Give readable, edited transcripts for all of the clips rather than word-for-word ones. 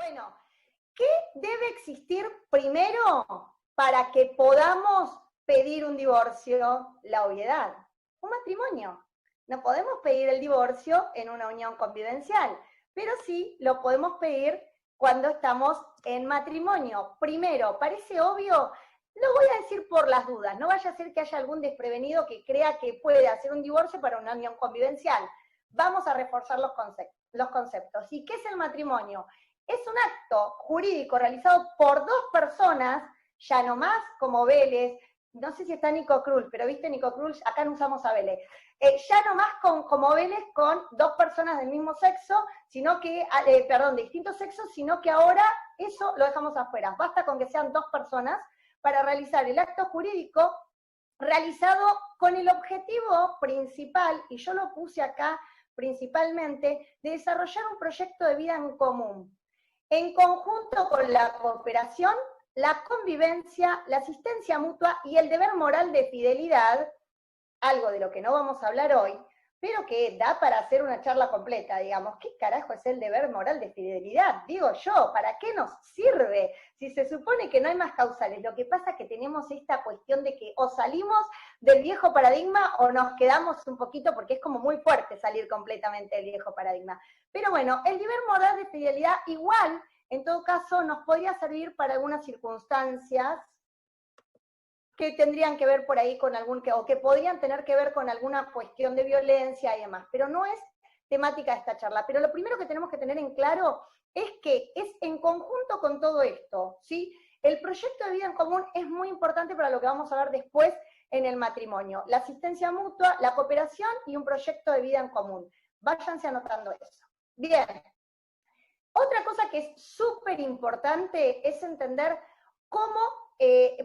Bueno, ¿qué debe existir primero para que podamos pedir un divorcio? La obviedad, un matrimonio. No podemos pedir el divorcio en una unión convivencial, pero sí lo podemos pedir cuando estamos en matrimonio. Primero, parece obvio, lo voy a decir por las dudas, no vaya a ser que haya algún desprevenido que crea que puede hacer un divorcio para una unión convivencial. Vamos a reforzar los conceptos. ¿Y qué es el matrimonio? Es un acto jurídico realizado por dos personas, ya no más como Vélez, no sé si está Nico Krul, pero viste Nico Krul, acá no usamos a Vélez, ya no más como Vélez con dos personas del mismo sexo, sino que, de distintos sexos, sino que ahora eso lo dejamos afuera. Basta con que sean dos personas para realizar el acto jurídico realizado con el objetivo principal, y yo lo puse acá principalmente, de desarrollar un proyecto de vida en común, en conjunto con la cooperación, la convivencia, la asistencia mutua y el deber moral de fidelidad, algo de lo que no vamos a hablar hoy, pero que da para hacer una charla completa, digamos. ¿Qué carajo es el deber moral de fidelidad? Digo yo, ¿para qué nos sirve? Si se supone que no hay más causales, lo que pasa es que tenemos esta cuestión de que o salimos del viejo paradigma o nos quedamos un poquito, porque es como muy fuerte salir completamente del viejo paradigma. Pero bueno, el deber moral de fidelidad igual, en todo caso, nos podría servir para algunas circunstancias que tendrían que ver por ahí con o que podrían tener que ver con alguna cuestión de violencia y demás, pero no es temática de esta charla. Pero lo primero que tenemos que tener en claro es que es en conjunto con todo esto, ¿sí? El proyecto de vida en común es muy importante para lo que vamos a ver después en el matrimonio. La asistencia mutua, la cooperación y un proyecto de vida en común. Váyanse anotando eso. Bien. Otra cosa que es súper importante es entender cómo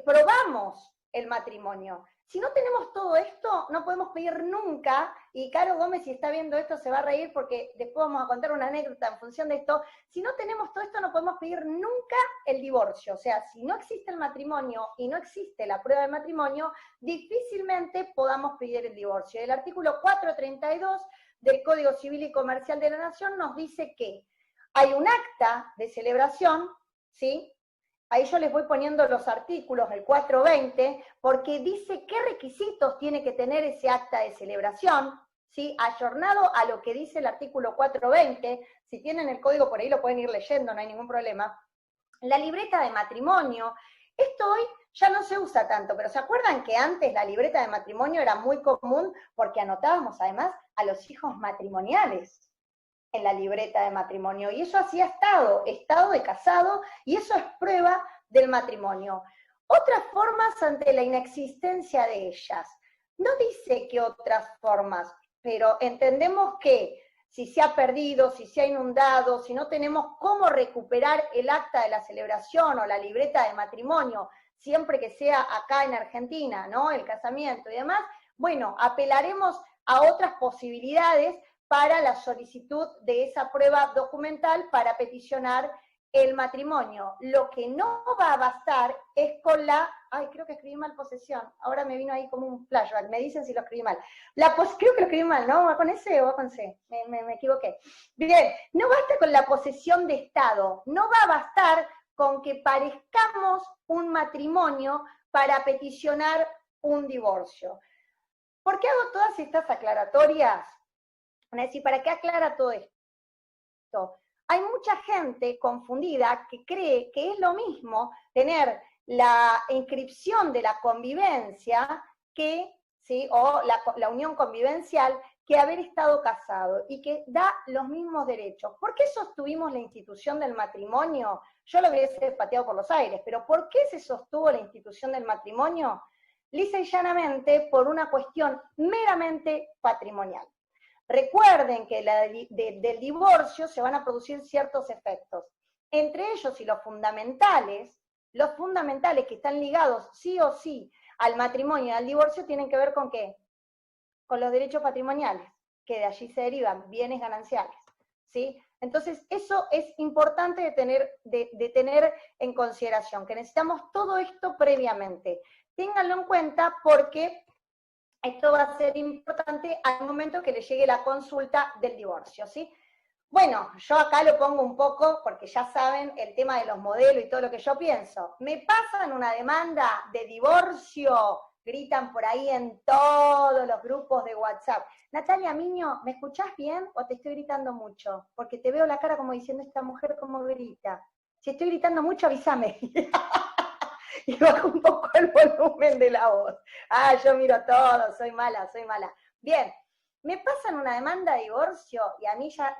probamos el matrimonio. Si no tenemos todo esto, no podemos pedir nunca, y Caro Gómez, si está viendo esto, se va a reír porque después vamos a contar una anécdota en función de esto. Si no tenemos todo esto, no podemos pedir nunca el divorcio. O sea, si no existe el matrimonio y no existe la prueba de matrimonio, difícilmente podamos pedir el divorcio. El artículo 432 del Código Civil y Comercial de la Nación nos dice que hay un acta de celebración, ¿sí? Ahí yo les voy poniendo los artículos, el 420, porque dice qué requisitos tiene que tener ese acta de celebración, ¿sí? Ayornado a lo que dice el artículo 420, si tienen el código por ahí lo pueden ir leyendo, no hay ningún problema. La libreta de matrimonio, esto hoy ya no se usa tanto, pero ¿se acuerdan que antes la libreta de matrimonio era muy común porque anotábamos además a los hijos matrimoniales en la libreta de matrimonio, y eso hacía estado de casado, y eso es prueba del matrimonio. Otras formas ante la inexistencia de ellas. No dice que otras formas, pero entendemos que si se ha perdido, si se ha inundado, si no tenemos cómo recuperar el acta de la celebración o la libreta de matrimonio, siempre que sea acá en Argentina, ¿no? El casamiento y demás, bueno, apelaremos a otras posibilidades para la solicitud de esa prueba documental para peticionar el matrimonio. Lo que no va a bastar es con creo que escribí mal posesión, ahora me vino ahí como un flashback, me dicen si lo escribí mal. Creo que lo escribí mal, ¿no? ¿Va con S o va con C? Me equivoqué. Bien, no basta con la posesión de Estado, no va a bastar con que parezcamos un matrimonio para peticionar un divorcio. ¿Por qué hago todas estas aclaratorias? Es decir, ¿para qué aclara todo esto? Hay mucha gente confundida que cree que es lo mismo tener la inscripción de la convivencia ¿sí? O la unión convivencial que haber estado casado y que da los mismos derechos. ¿Por qué sostuvimos la institución del matrimonio? Yo lo hubiese pateado por los aires, pero ¿por qué se sostuvo la institución del matrimonio? Lisa y llanamente por una cuestión meramente patrimonial. Recuerden que del divorcio se van a producir ciertos efectos, entre ellos y los fundamentales que están ligados sí o sí al matrimonio y al divorcio tienen que ver con ¿qué? Con los derechos patrimoniales, que de allí se derivan bienes gananciales, ¿sí? Entonces eso es importante de tener en consideración, que necesitamos todo esto previamente. Ténganlo en cuenta porque esto va a ser importante al momento que le llegue la consulta del divorcio, ¿sí? Bueno, yo acá lo pongo un poco, porque ya saben el tema de los modelos y todo lo que yo pienso. Me pasan una demanda de divorcio, gritan por ahí en todos los grupos de WhatsApp. Natalia Miño, ¿me escuchás bien o te estoy gritando mucho? Porque te veo la cara como diciendo, esta mujer cómo grita. Si estoy gritando mucho, avísame. Y bajo un poco el volumen de la voz. Ah, yo miro todo, soy mala, soy mala. Bien, me pasan una demanda de divorcio y a mí ya,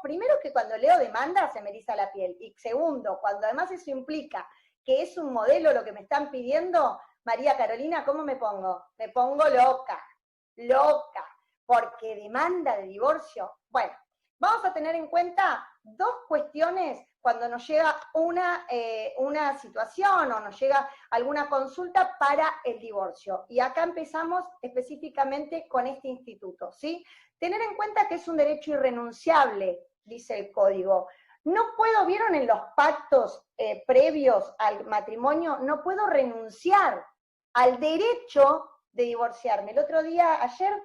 primero que cuando leo demanda se me eriza la piel, y segundo, cuando además eso implica que es un modelo lo que me están pidiendo, María Carolina, ¿cómo me pongo? Me pongo loca, loca, porque demanda de divorcio. Bueno, vamos a tener en cuenta dos cuestiones cuando nos llega una situación o nos llega alguna consulta para el divorcio. Y acá empezamos específicamente con este instituto, ¿sí? Tener en cuenta que es un derecho irrenunciable, dice el código. No puedo, ¿vieron en los pactos previos al matrimonio? No puedo renunciar al derecho de divorciarme. El otro día, ayer,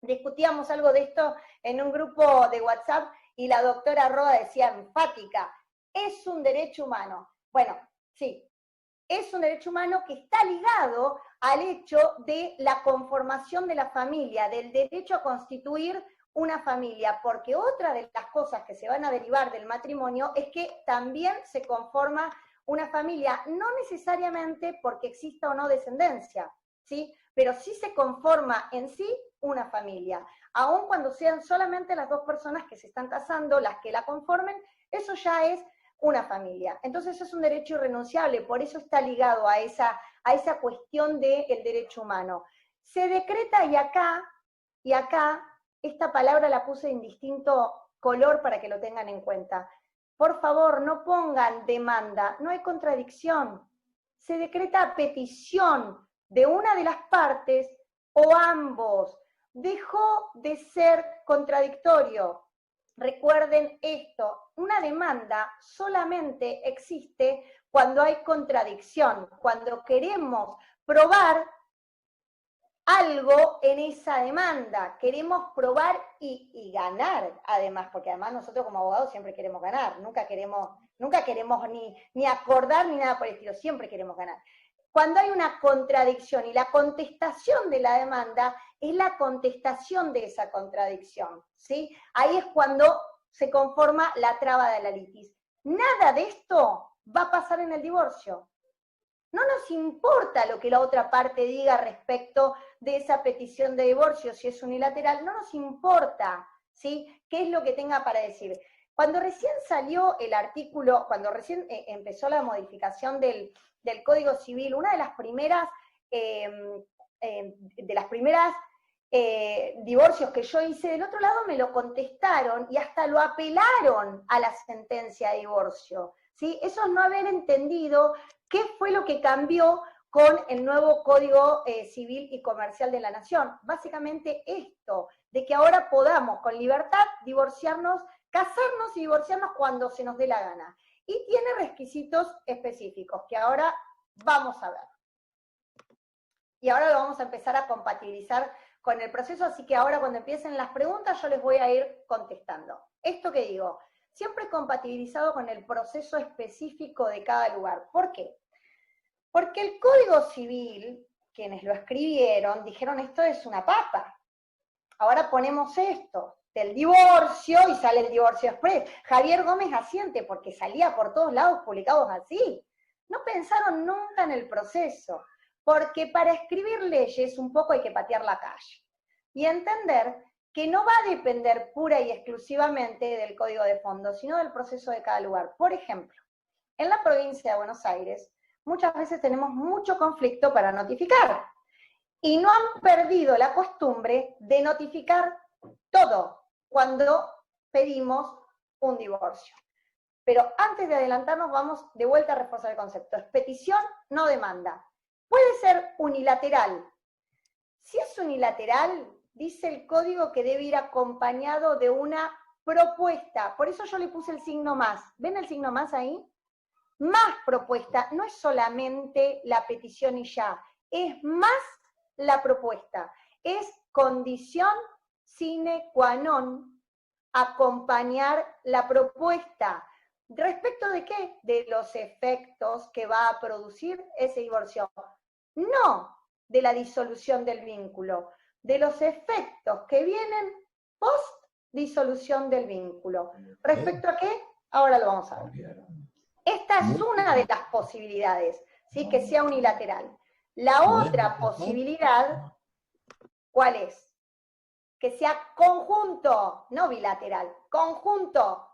discutíamos algo de esto en un grupo de WhatsApp y la doctora Roa decía enfática, es un derecho humano. Bueno, sí, es un derecho humano que está ligado al hecho de la conformación de la familia, del derecho a constituir una familia, porque otra de las cosas que se van a derivar del matrimonio es que también se conforma una familia, no necesariamente porque exista o no descendencia, ¿sí? Pero sí se conforma en sí una familia. Aun cuando sean solamente las dos personas que se están casando las que la conformen, eso ya es una familia. Entonces es un derecho irrenunciable, por eso está ligado a esa cuestión del derecho humano. Se decreta, y acá, esta palabra la puse en distinto color para que lo tengan en cuenta. Por favor, no pongan demanda, no hay contradicción. Se decreta petición de una de las partes o ambos. Dejó de ser contradictorio. Recuerden esto, una demanda solamente existe cuando hay contradicción, cuando queremos probar algo en esa demanda, queremos probar y ganar, además, porque además nosotros como abogados siempre queremos ganar, nunca queremos ni acordar ni nada por el estilo, siempre queremos ganar. Cuando hay una contradicción y la contestación de la demanda es la contestación de esa contradicción, ¿sí? Ahí es cuando se conforma la traba de la litis. Nada de esto va a pasar en el divorcio. No nos importa lo que la otra parte diga respecto de esa petición de divorcio, si es unilateral, no nos importa, ¿sí? ¿Qué es lo que tenga para decir? Cuando recién salió el artículo, cuando recién empezó la modificación del Código Civil, una de las primeras, divorcios que yo hice, del otro lado me lo contestaron y hasta lo apelaron a la sentencia de divorcio, ¿sí? Eso es no haber entendido qué fue lo que cambió con el nuevo Código Civil y Comercial de la Nación. Básicamente esto, de que ahora podamos con libertad divorciarnos, casarnos y divorciarnos cuando se nos dé la gana. Y tiene requisitos específicos que ahora vamos a ver. Y ahora lo vamos a empezar a compatibilizar con el proceso, así que ahora cuando empiecen las preguntas yo les voy a ir contestando. Esto que digo, siempre compatibilizado con el proceso específico de cada lugar. ¿Por qué? Porque el Código Civil, quienes lo escribieron, dijeron esto es una papa. Ahora ponemos esto, del divorcio, y sale el divorcio express. Javier Gómez asiente porque salía por todos lados publicados así. No pensaron nunca en el proceso, porque para escribir leyes un poco hay que patear la calle y entender que no va a depender pura y exclusivamente del código de fondo, sino del proceso de cada lugar. Por ejemplo, en la provincia de Buenos Aires, muchas veces tenemos mucho conflicto para notificar, y no han perdido la costumbre de notificar todo cuando pedimos un divorcio. Pero antes de adelantarnos, vamos de vuelta a reforzar el concepto. Es petición, no demanda. Puede ser unilateral. Si es unilateral, dice el código que debe ir acompañado de una propuesta. Por eso yo le puse el signo más. ¿Ven el signo más ahí? Más propuesta. No es solamente la petición y ya. Es más la propuesta. Es condición sine qua non acompañar la propuesta. ¿Respecto de qué? De los efectos que va a producir ese divorcio. No de la disolución del vínculo, de los efectos que vienen post disolución del vínculo. ¿Respecto a qué? Ahora lo vamos a ver. Esta es una de las posibilidades, ¿sí? Que sea unilateral. La otra posibilidad, ¿cuál es? Que sea conjunto, no bilateral, conjunto.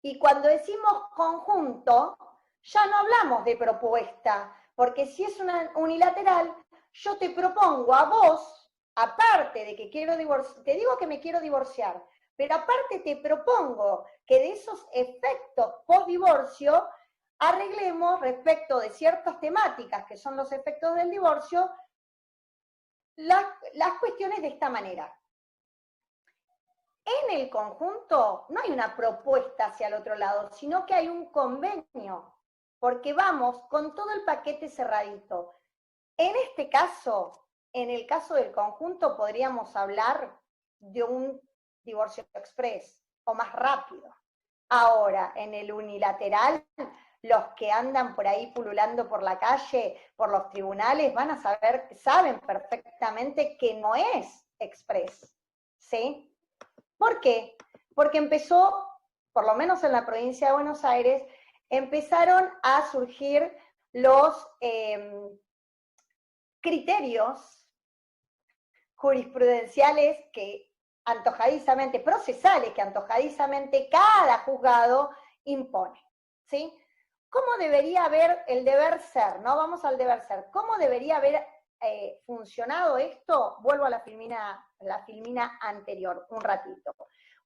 Y cuando decimos conjunto, ya no hablamos de propuesta, porque si es una unilateral, yo te propongo a vos, aparte de que quiero divorciar, te digo que me quiero divorciar, pero aparte te propongo que de esos efectos post-divorcio arreglemos respecto de ciertas temáticas que son los efectos del divorcio, las cuestiones de esta manera. En el conjunto no hay una propuesta hacia el otro lado, sino que hay un convenio, porque vamos con todo el paquete cerradito. En este caso, en el caso del conjunto, podríamos hablar de un divorcio express o más rápido. Ahora, en el unilateral, los que andan por ahí pululando por la calle, por los tribunales, van a saber, saben perfectamente que no es express, ¿sí? ¿Por qué? Porque empezó, por lo menos en la provincia de Buenos Aires, empezaron a surgir los criterios jurisprudenciales que antojadizamente, procesales que antojadizamente cada juzgado impone, ¿sí? ¿Cómo debería haber el deber ser? ¿No? Vamos al deber ser. ¿Cómo debería haber funcionado esto? Vuelvo a la filmina anterior, un ratito.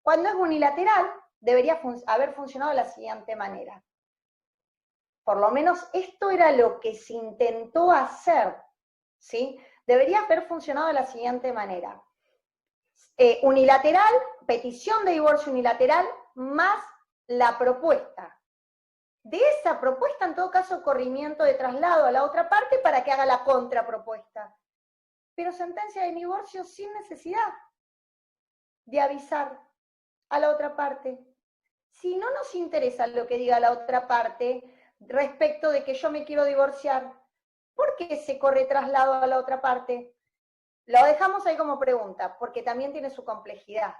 Cuando es unilateral, debería haber funcionado de la siguiente manera. Por lo menos esto era lo que se intentó hacer, ¿sí? Debería haber funcionado de la siguiente manera. Unilateral, petición de divorcio unilateral, más la propuesta. De esa propuesta, en todo caso, corrimiento de traslado a la otra parte para que haga la contrapropuesta. Pero sentencia de divorcio sin necesidad de avisar a la otra parte. Si no nos interesa lo que diga la otra parte respecto de que yo me quiero divorciar, ¿por qué se corre traslado a la otra parte? Lo dejamos ahí como pregunta, porque también tiene su complejidad.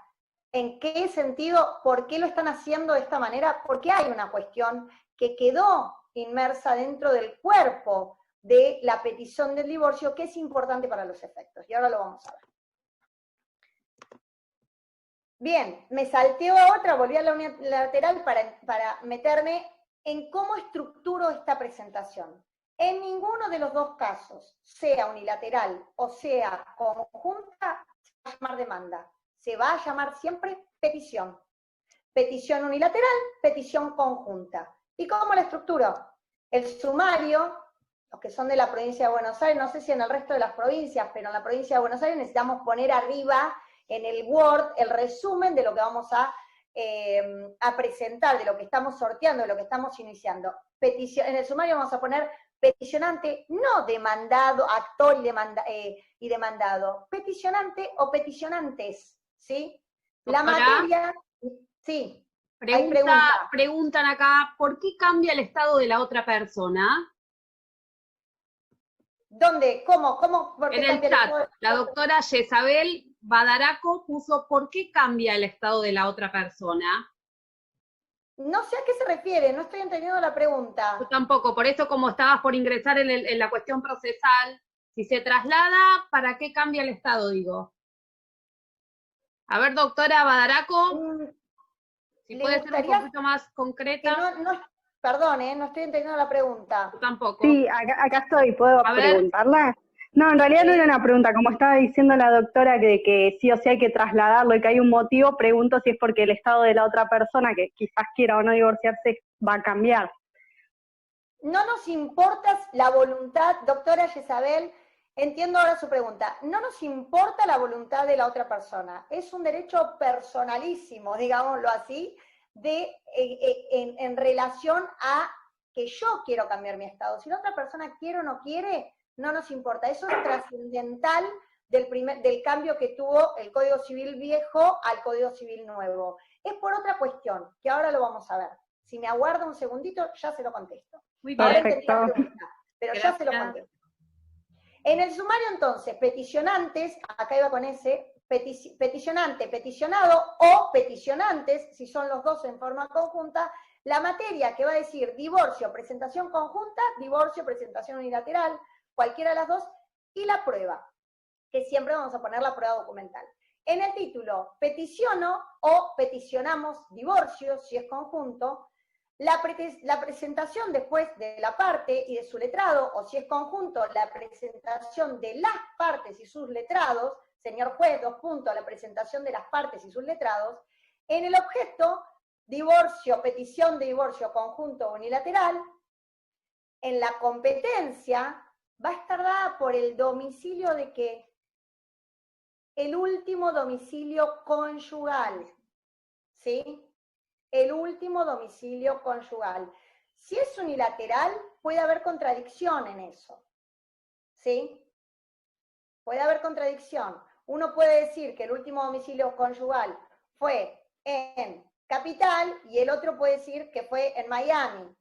¿En qué sentido? ¿Por qué lo están haciendo de esta manera? Porque hay una cuestión que quedó inmersa dentro del cuerpo de la petición del divorcio que es importante para los efectos. Y ahora lo vamos a ver. Bien, me salteo a otra, volví a la unilateral para meterme en cómo estructuro esta presentación. En ninguno de los dos casos, sea unilateral o sea conjunta, se va a llamar demanda. Se va a llamar siempre petición. Petición unilateral, petición conjunta. ¿Y cómo la estructuro? El sumario, los que son de la provincia de Buenos Aires, no sé si en el resto de las provincias, pero en la provincia de Buenos Aires necesitamos poner arriba en el Word el resumen de lo que vamos a presentar, de lo que estamos sorteando, de lo que estamos iniciando. En el sumario vamos a poner peticionante, no demandado, actor y demandado, peticionante o peticionantes, ¿sí? La materia, sí. Preguntan acá, ¿por qué cambia el estado de la otra persona? ¿Dónde? ¿Cómo? ¿Por qué en el chat, la doctora Yesabel Badaraco puso, ¿por qué cambia el estado de la otra persona? No sé a qué se refiere, no estoy entendiendo la pregunta. Yo tampoco, por eso como estabas por ingresar en la cuestión procesal, si se traslada, ¿para qué cambia el estado, digo? A ver, doctora Badaraco, si puede ser un poquito más concreta. Perdón, no estoy entendiendo la pregunta. Yo tampoco. Sí, acá estoy, ¿puedo preguntarla? No, en realidad no era una pregunta, como estaba diciendo la doctora que sí o sí hay que trasladarlo y que hay un motivo, pregunto si es porque el estado de la otra persona, que quizás quiera o no divorciarse, va a cambiar. No nos importa la voluntad, doctora Yesabel, entiendo ahora su pregunta, no nos importa la voluntad de la otra persona, es un derecho personalísimo, digámoslo así, en relación a que yo quiero cambiar mi estado. Si la otra persona quiere o no quiere, no nos importa. Eso es trascendental del cambio que tuvo el Código Civil viejo al Código Civil nuevo. Es por otra cuestión, que ahora lo vamos a ver. Si me aguarda un segundito, ya se lo contesto. Muy Ahora bien. entendí la pregunta, pero Gracias. ya se lo contesto. En el sumario, entonces, peticionantes, acá iba con ese, peticionante, peticionado o peticionantes, si son los dos en forma conjunta, la materia que va a decir divorcio, presentación conjunta, divorcio, presentación unilateral, cualquiera de las dos, y la prueba, que siempre vamos a poner la prueba documental. En el título, peticiono o peticionamos divorcio, si es conjunto, la presentación después de la parte y de su letrado, o si es conjunto, la presentación de las partes y sus letrados, señor juez, 2 puntos, la presentación de las partes y sus letrados. En el objeto, divorcio, petición de divorcio conjunto o unilateral. En la competencia, va a estar dada por el domicilio de ¿qué? El último domicilio conyugal, ¿sí? El último domicilio conyugal. Si es unilateral, puede haber contradicción en eso, ¿sí? Puede haber contradicción. Uno puede decir que el último domicilio conyugal fue en Capital y el otro puede decir que fue en Miami.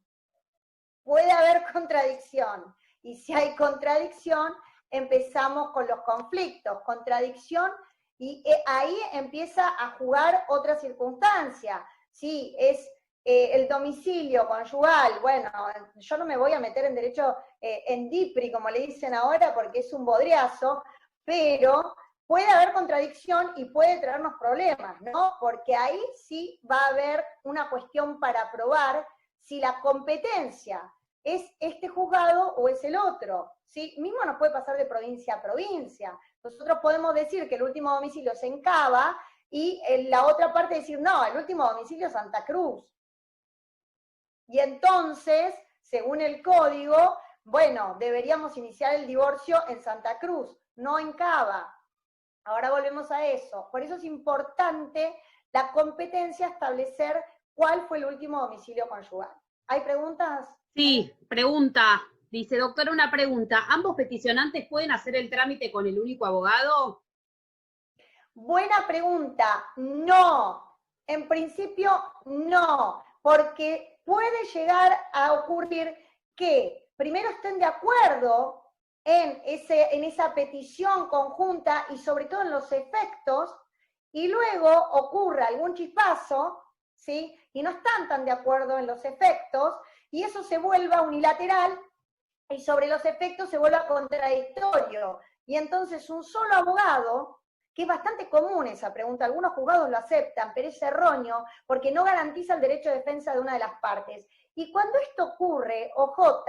Puede haber contradicción. Y si hay contradicción, empezamos con los conflictos. Contradicción, y ahí empieza a jugar otra circunstancia. Sí, es el domicilio conyugal. Bueno, yo no me voy a meter en derecho en DIPRI, como le dicen ahora, porque es un bodriazo, pero puede haber contradicción y puede traernos problemas, ¿no? Porque ahí sí va a haber una cuestión para probar si la competencia es este juzgado o es el otro, ¿sí? Mismo nos puede pasar de provincia a provincia. Nosotros podemos decir que el último domicilio es en Cava y en la otra parte decir, no, el último domicilio es Santa Cruz. Y entonces, según el código, bueno, deberíamos iniciar el divorcio en Santa Cruz, no en Cava. Ahora volvemos a eso. Por eso es importante la competencia, establecer cuál fue el último domicilio conyugal. ¿Hay preguntas? Sí, pregunta. Dice, doctora, una pregunta. ¿Ambos peticionantes pueden hacer el trámite con el único abogado? Buena pregunta. No. En principio, no. Porque puede llegar a ocurrir que primero estén de acuerdo en esa petición conjunta y sobre todo en los efectos, y luego ocurra algún chispazo, ¿sí? Y no están tan de acuerdo en los efectos, y eso se vuelva unilateral, y sobre los efectos se vuelva contradictorio. Y entonces un solo abogado, que es bastante común esa pregunta, algunos juzgados lo aceptan, pero es erróneo, porque no garantiza el derecho de defensa de una de las partes. Y cuando esto ocurre, OJ,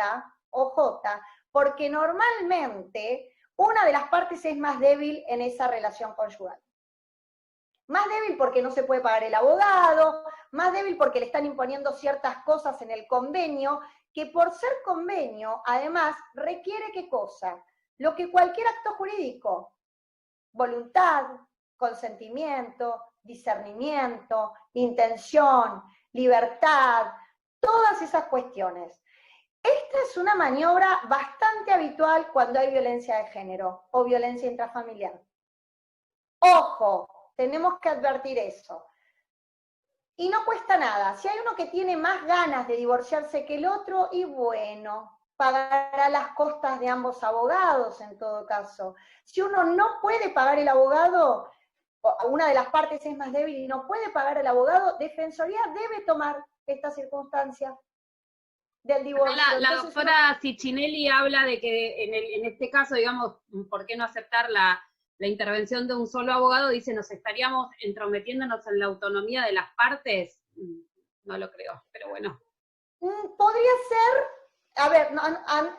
porque normalmente una de las partes es más débil en esa relación conyugal. Más débil porque no se puede pagar el abogado, más débil porque le están imponiendo ciertas cosas en el convenio, que por ser convenio, además, requiere ¿qué cosa? Lo que cualquier acto jurídico, voluntad, consentimiento, discernimiento, intención, libertad, todas esas cuestiones. Esta es una maniobra bastante habitual cuando hay violencia de género o violencia intrafamiliar. Ojo, tenemos que advertir eso. Y no cuesta nada. Si hay uno que tiene más ganas de divorciarse que el otro, y bueno, pagará las costas de ambos abogados en todo caso. Si uno no puede pagar el abogado, o una de las partes es más débil y no puede pagar el abogado, Defensoría debe tomar esta circunstancia del divorcio. La doctora Ciccinelli habla de que en este caso, digamos, ¿por qué no aceptar la intervención de un solo abogado? Dice, ¿nos estaríamos entrometiéndonos en la autonomía de las partes? No lo creo, pero bueno. Podría ser, a ver,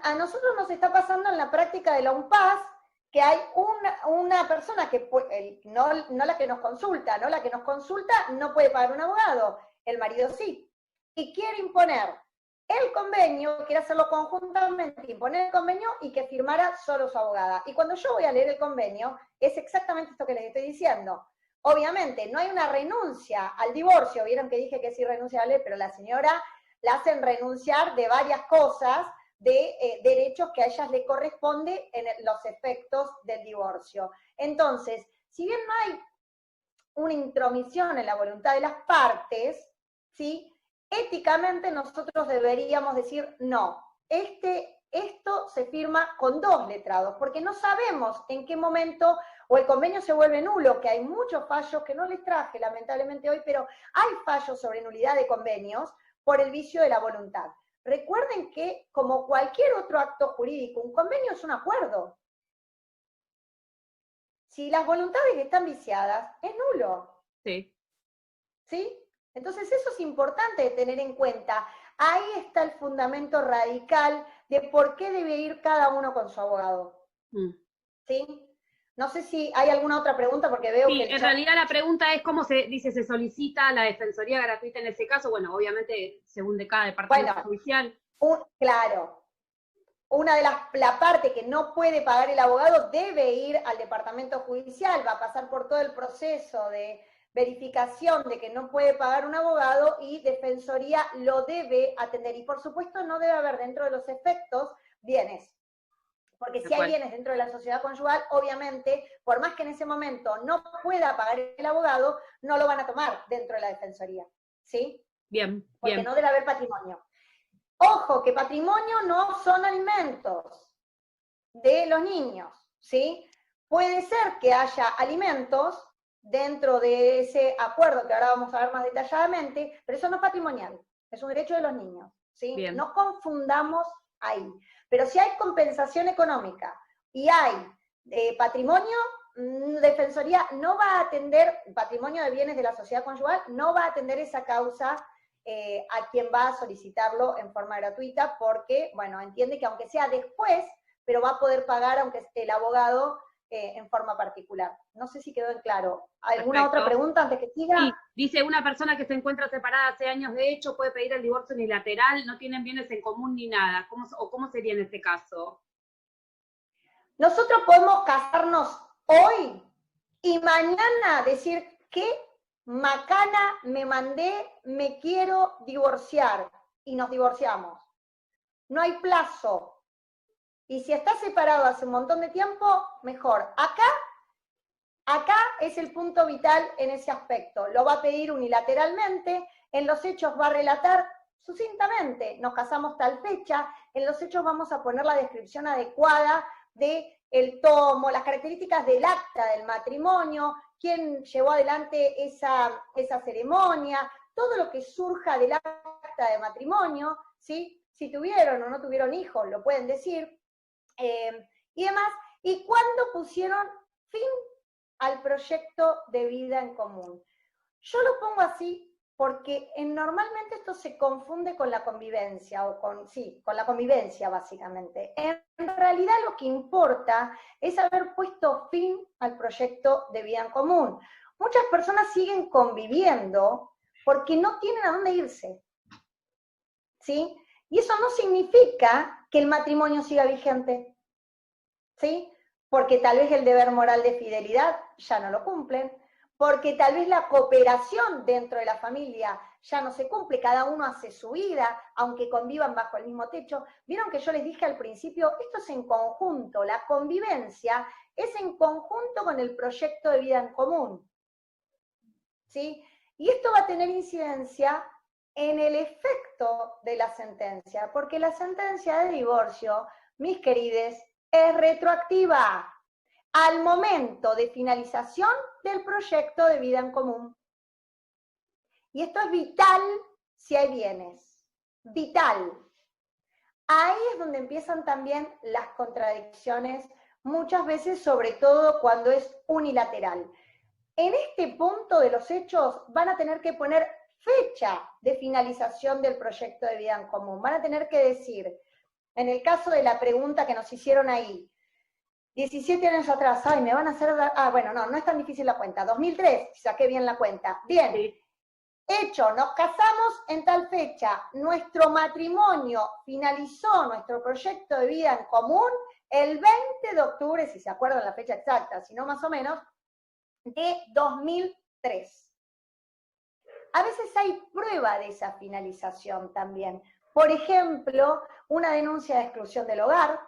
a nosotros nos está pasando en la práctica de la UNPAS que hay una persona que, no la que nos consulta, ¿no? La que nos consulta no puede pagar un abogado, el marido sí, y quiere imponer el convenio, quiere hacerlo conjuntamente, imponer el convenio y que firmara solo su abogada. Y cuando yo voy a leer el convenio, es exactamente esto que les estoy diciendo. Obviamente, no hay una renuncia al divorcio, vieron que dije que es irrenunciable, pero la señora la hacen renunciar de varias cosas, de derechos que a ellas le corresponde en los efectos del divorcio. Entonces, si bien no hay una intromisión en la voluntad de las partes, ¿sí? Éticamente nosotros deberíamos decir, no, esto se firma con 2 letrados, porque no sabemos en qué momento o el convenio se vuelve nulo, que hay muchos fallos que no les traje lamentablemente hoy, pero hay fallos sobre nulidad de convenios por el vicio de la voluntad. Recuerden que, como cualquier otro acto jurídico, un convenio es un acuerdo. Si las voluntades están viciadas, es nulo. Sí. ¿Sí? Entonces eso es importante de tener en cuenta. Ahí está el fundamento radical de por qué debe ir cada uno con su abogado. ¿Sí? No sé si hay alguna otra pregunta, porque veo que... En realidad la pregunta es cómo se solicita la defensoría gratuita en ese caso. Bueno, obviamente, según de cada departamento judicial. Claro. Una de la parte que no puede pagar el abogado debe ir al departamento judicial, va a pasar por todo el proceso de verificación de que no puede pagar un abogado y defensoría lo debe atender. Y por supuesto no debe haber dentro de los efectos bienes. Porque si hay bienes dentro de la sociedad conyugal, obviamente, por más que en ese momento no pueda pagar el abogado, no lo van a tomar dentro de la defensoría. ¿Sí? Bien. Porque no debe haber patrimonio. Ojo, que patrimonio no son alimentos de los niños, ¿sí? Puede ser que haya alimentos dentro de ese acuerdo, que ahora vamos a ver más detalladamente, pero eso no es patrimonial, es un derecho de los niños, ¿sí? Bien. No confundamos ahí. Pero si hay compensación económica y hay patrimonio, defensoría no va a atender, patrimonio de bienes de la sociedad conyugal, no va a atender esa causa a quien va a solicitarlo en forma gratuita, porque, bueno, entiende que aunque sea después, pero va a poder pagar aunque esté el abogado en forma particular. No sé si quedó en claro. ¿Alguna otra pregunta antes que siga? Sí, dice, una persona que se encuentra separada hace años de hecho puede pedir el divorcio unilateral, no tienen bienes en común ni nada. ¿Cómo sería en este caso? Nosotros podemos casarnos hoy y mañana decir que macana me mandé, me quiero divorciar, y nos divorciamos. No hay plazo. Y si está separado hace un montón de tiempo, mejor. Acá es el punto vital en ese aspecto. Lo va a pedir unilateralmente, en los hechos va a relatar sucintamente, nos casamos tal fecha, en los hechos vamos a poner la descripción adecuada del tomo, las características del acta del matrimonio, quién llevó adelante esa ceremonia, todo lo que surja del acta de matrimonio, ¿sí? Si tuvieron o no tuvieron hijos, lo pueden decir, y demás, y cuándo pusieron fin al proyecto de vida en común. Yo lo pongo así porque normalmente esto se confunde con la convivencia, con la convivencia básicamente. En realidad lo que importa es haber puesto fin al proyecto de vida en común. Muchas personas siguen conviviendo porque no tienen a dónde irse, ¿sí? Y eso no significa que el matrimonio siga vigente, ¿sí? Porque tal vez el deber moral de fidelidad ya no lo cumplen, porque tal vez la cooperación dentro de la familia ya no se cumple, cada uno hace su vida, aunque convivan bajo el mismo techo. Vieron que yo les dije al principio, esto es en conjunto, la convivencia es en conjunto con el proyecto de vida en común, ¿sí? Y esto va a tener incidencia en el efecto de la sentencia, porque la sentencia de divorcio, mis queridos, es retroactiva al momento de finalización del proyecto de vida en común. Y esto es vital si hay bienes, vital. Ahí es donde empiezan también las contradicciones, muchas veces, sobre todo cuando es unilateral. En este punto de los hechos van a tener que poner fecha de finalización del proyecto de vida en común. Van a tener que decir, en el caso de la pregunta que nos hicieron ahí, 17 años atrás, ay, me van a hacer... bueno, no es tan difícil la cuenta. 2003, saqué bien la cuenta. Bien, sí. Hecho, nos casamos en tal fecha. Nuestro matrimonio finalizó nuestro proyecto de vida en común el 20 de octubre, si se acuerdan la fecha exacta, si no más o menos, de 2003. A veces hay prueba de esa finalización también, Por ejemplo, una denuncia de exclusión del hogar,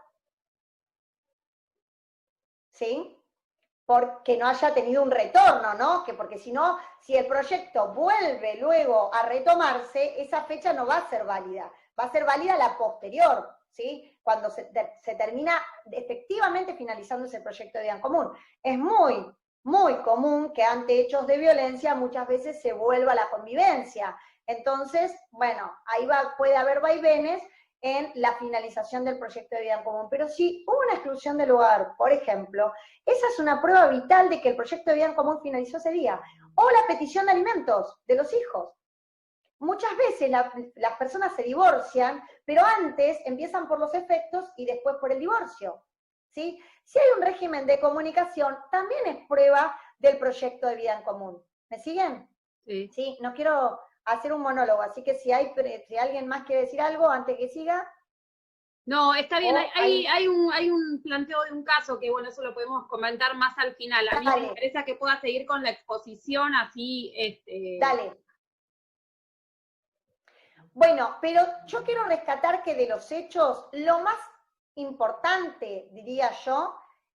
¿sí? Porque no haya tenido un retorno, ¿no? Porque si no, si el proyecto vuelve luego a retomarse, esa fecha no va a ser válida, va a ser válida la posterior, ¿sí? Cuando se termina efectivamente finalizando ese proyecto de vida en común. Es muy, muy común que ante hechos de violencia muchas veces se vuelva a la convivencia. Entonces, bueno, ahí puede haber vaivenes en la finalización del proyecto de vida en común. Pero si hubo una exclusión del hogar, por ejemplo, esa es una prueba vital de que el proyecto de vida en común finalizó ese día. O la petición de alimentos de los hijos. Muchas veces las personas se divorcian, pero antes empiezan por los efectos y después por el divorcio, ¿sí? Si hay un régimen de comunicación, también es prueba del proyecto de vida en común. ¿Me siguen? Sí. Sí, no quiero hacer un monólogo, así que si alguien más quiere decir algo antes que siga. No, está bien, hay un planteo de un caso que, bueno, eso lo podemos comentar más al final. A mí me interesa que pueda seguir con la exposición, así... Dale. Bueno, pero yo quiero rescatar que de los hechos, lo más importante, diría yo,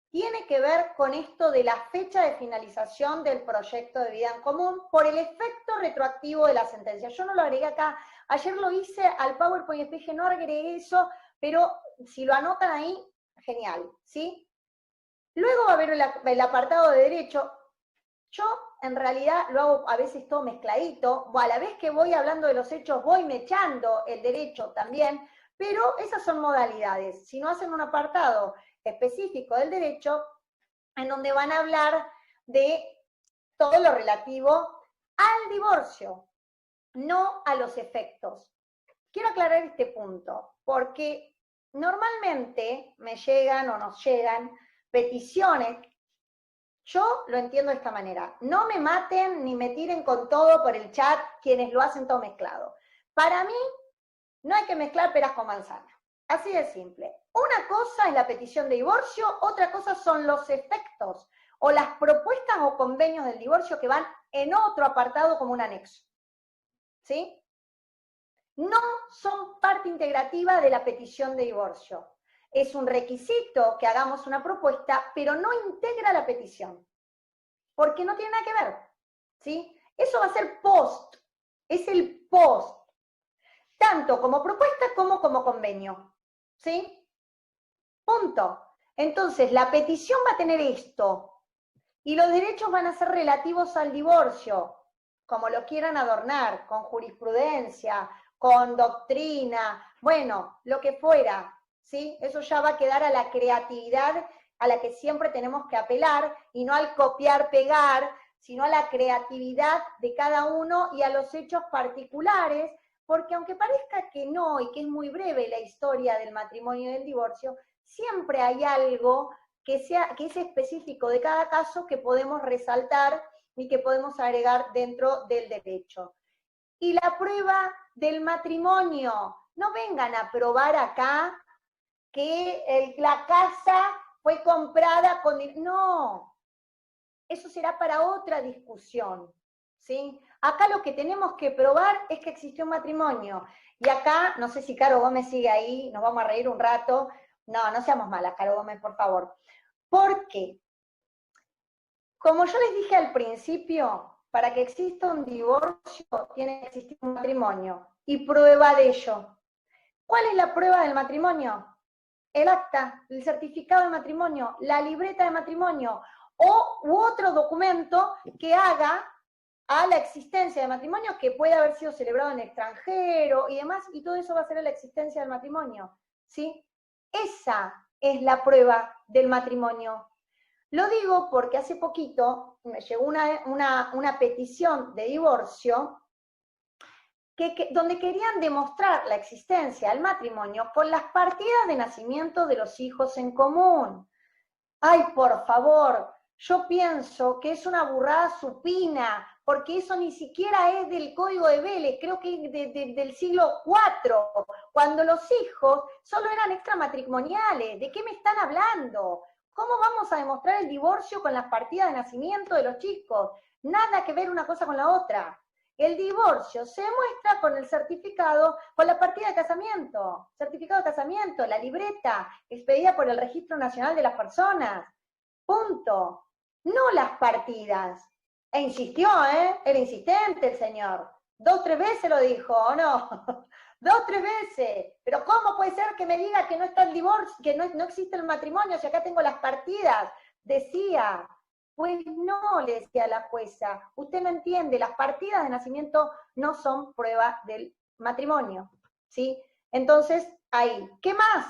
tiene que ver con esto de la fecha de finalización del proyecto de vida en común por el efecto retroactivo de la sentencia. Yo no lo agregué acá, ayer lo hice al PowerPoint y dije, no agregué eso, pero si lo anotan ahí, genial, ¿sí? Luego va a haber el apartado de derecho. Yo, en realidad, lo hago a veces todo mezcladito, o a la vez que voy hablando de los hechos, voy mechando el derecho también, pero esas son modalidades. Si no hacen un apartado específico del derecho, en donde van a hablar de todo lo relativo al divorcio, no a los efectos. Quiero aclarar este punto, porque normalmente me llegan o nos llegan peticiones. Yo lo entiendo de esta manera. No me maten ni me tiren con todo por el chat quienes lo hacen todo mezclado. Para mí, no hay que mezclar peras con manzanas. Así de simple. Una cosa es la petición de divorcio, otra cosa son los efectos o las propuestas o convenios del divorcio que van en otro apartado como un anexo. ¿Sí? No son parte integrativa de la petición de divorcio. Es un requisito que hagamos una propuesta, pero no integra la petición, porque no tiene nada que ver, ¿sí? Eso va a ser post, es el post, tanto como propuesta como convenio, ¿sí? Punto. Entonces, la petición va a tener esto, y los derechos van a ser relativos al divorcio, como lo quieran adornar, con jurisprudencia, con doctrina, bueno, lo que fuera, ¿sí? Eso ya va a quedar a la creatividad a la que siempre tenemos que apelar, y no al copiar, pegar, sino a la creatividad de cada uno y a los hechos particulares, porque aunque parezca que no, y que es muy breve la historia del matrimonio y del divorcio, siempre hay algo que es específico de cada caso que podemos resaltar y que podemos agregar dentro del derecho. Y la prueba del matrimonio, no vengan a probar acá que la casa fue comprada con... No, eso será para otra discusión, ¿sí? Acá lo que tenemos que probar es que existió un matrimonio. Y acá, no sé si Caro Gómez sigue ahí, nos vamos a reír un rato. No, no seamos malas, Caro Gómez, por favor. ¿Por qué? Como yo les dije al principio, para que exista un divorcio tiene que existir un matrimonio. Y prueba de ello. ¿Cuál es la prueba del matrimonio? El acta, el certificado de matrimonio, la libreta de matrimonio, u otro documento que haga a la existencia de matrimonio, que puede haber sido celebrado en el extranjero y demás, y todo eso va a ser a la existencia del matrimonio, ¿sí? Esa es la prueba del matrimonio. Lo digo porque hace poquito me llegó una petición de divorcio donde querían demostrar la existencia del matrimonio con las partidas de nacimiento de los hijos en común. Ay, por favor, yo pienso que es una burrada supina, porque eso ni siquiera es del Código de Vélez, creo que es del siglo IV, cuando los hijos solo eran extramatrimoniales. ¿De qué me están hablando? ¿Cómo vamos a demostrar el divorcio con las partidas de nacimiento de los chicos? Nada que ver una cosa con la otra. El divorcio se muestra con el certificado, con la partida de casamiento, certificado de casamiento, la libreta expedida por el Registro Nacional de las Personas. Punto. No las partidas. E insistió, era insistente el señor. 2, 3 veces lo dijo, ¿o no? 2, 3 veces. Pero ¿cómo puede ser que me diga que no está el divorcio, que no existe el matrimonio, si acá tengo las partidas? Decía. Pues no, le decía la jueza, usted no entiende, las partidas de nacimiento no son prueba del matrimonio, ¿sí? Entonces, ahí. ¿Qué más?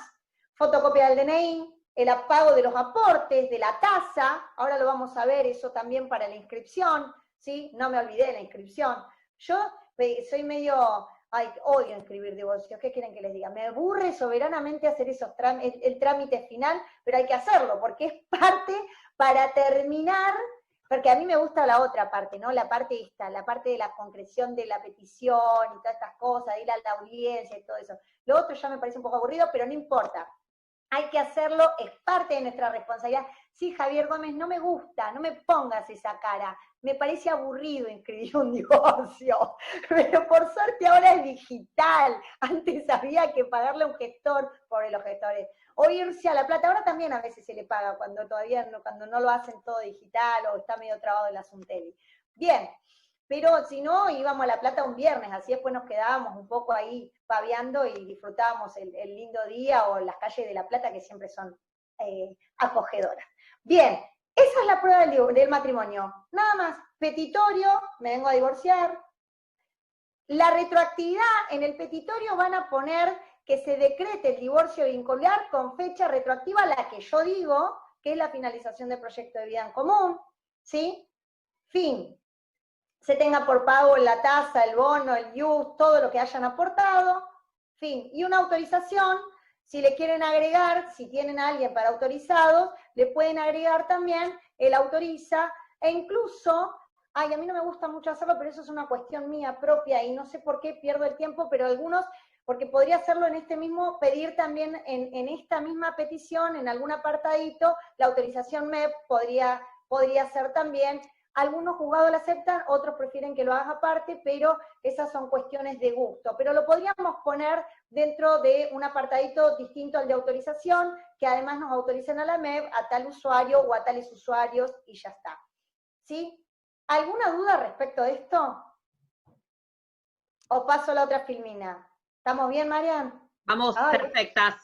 Fotocopia del DNI, el pago de los aportes, de la tasa, ahora lo vamos a ver, eso también para la inscripción, ¿sí? No me olvidé de la inscripción. Yo soy medio, odio inscribir divorcios, ¿qué quieren que les diga? Me aburre soberanamente hacer esos el trámite final, pero hay que hacerlo, porque es parte para terminar, porque a mí me gusta la otra parte, ¿no? La parte esta, la parte de la concreción de la petición y todas estas cosas, ir a la audiencia y todo eso. Lo otro ya me parece un poco aburrido, pero no importa. Hay que hacerlo, es parte de nuestra responsabilidad. Sí, Javier Gómez, no me gusta, no me pongas esa cara. Me parece aburrido inscribir un divorcio, pero por suerte ahora es digital. Antes había que pagarle a un gestor, por los gestores, o irse a La Plata. Ahora también a veces se le paga cuando todavía cuando no lo hacen todo digital o está medio trabado el asunto. Bien, pero si no, íbamos a La Plata un viernes, así después nos quedábamos un poco ahí paviando y disfrutábamos el lindo día o las calles de La Plata que siempre son acogedoras. Bien, esa es la prueba del matrimonio. Nada más, petitorio, me vengo a divorciar. La retroactividad, en el petitorio van a poner que se decrete el divorcio vincular con fecha retroactiva a la que yo digo, que es la finalización del proyecto de vida en común, ¿sí? Fin. Se tenga por pago la tasa, el bono, el IUS, todo lo que hayan aportado, fin. Y una autorización, si le quieren agregar, si tienen a alguien para autorizados, le pueden agregar también, él autoriza, e incluso, a mí no me gusta mucho hacerlo, pero eso es una cuestión mía propia, y no sé por qué pierdo el tiempo, pero algunos, porque podría hacerlo en este mismo, pedir también en esta misma petición, en algún apartadito, la autorización MEP podría ser también. Algunos juzgados la aceptan, otros prefieren que lo haga aparte, pero esas son cuestiones de gusto. Pero lo podríamos poner dentro de un apartadito distinto al de autorización, que además nos autoricen a la MEP, a tal usuario o a tales usuarios, y ya está. ¿Sí? ¿Alguna duda respecto de esto? ¿O paso a la otra filmina? ¿Estamos bien, Marian? Vamos, perfectas.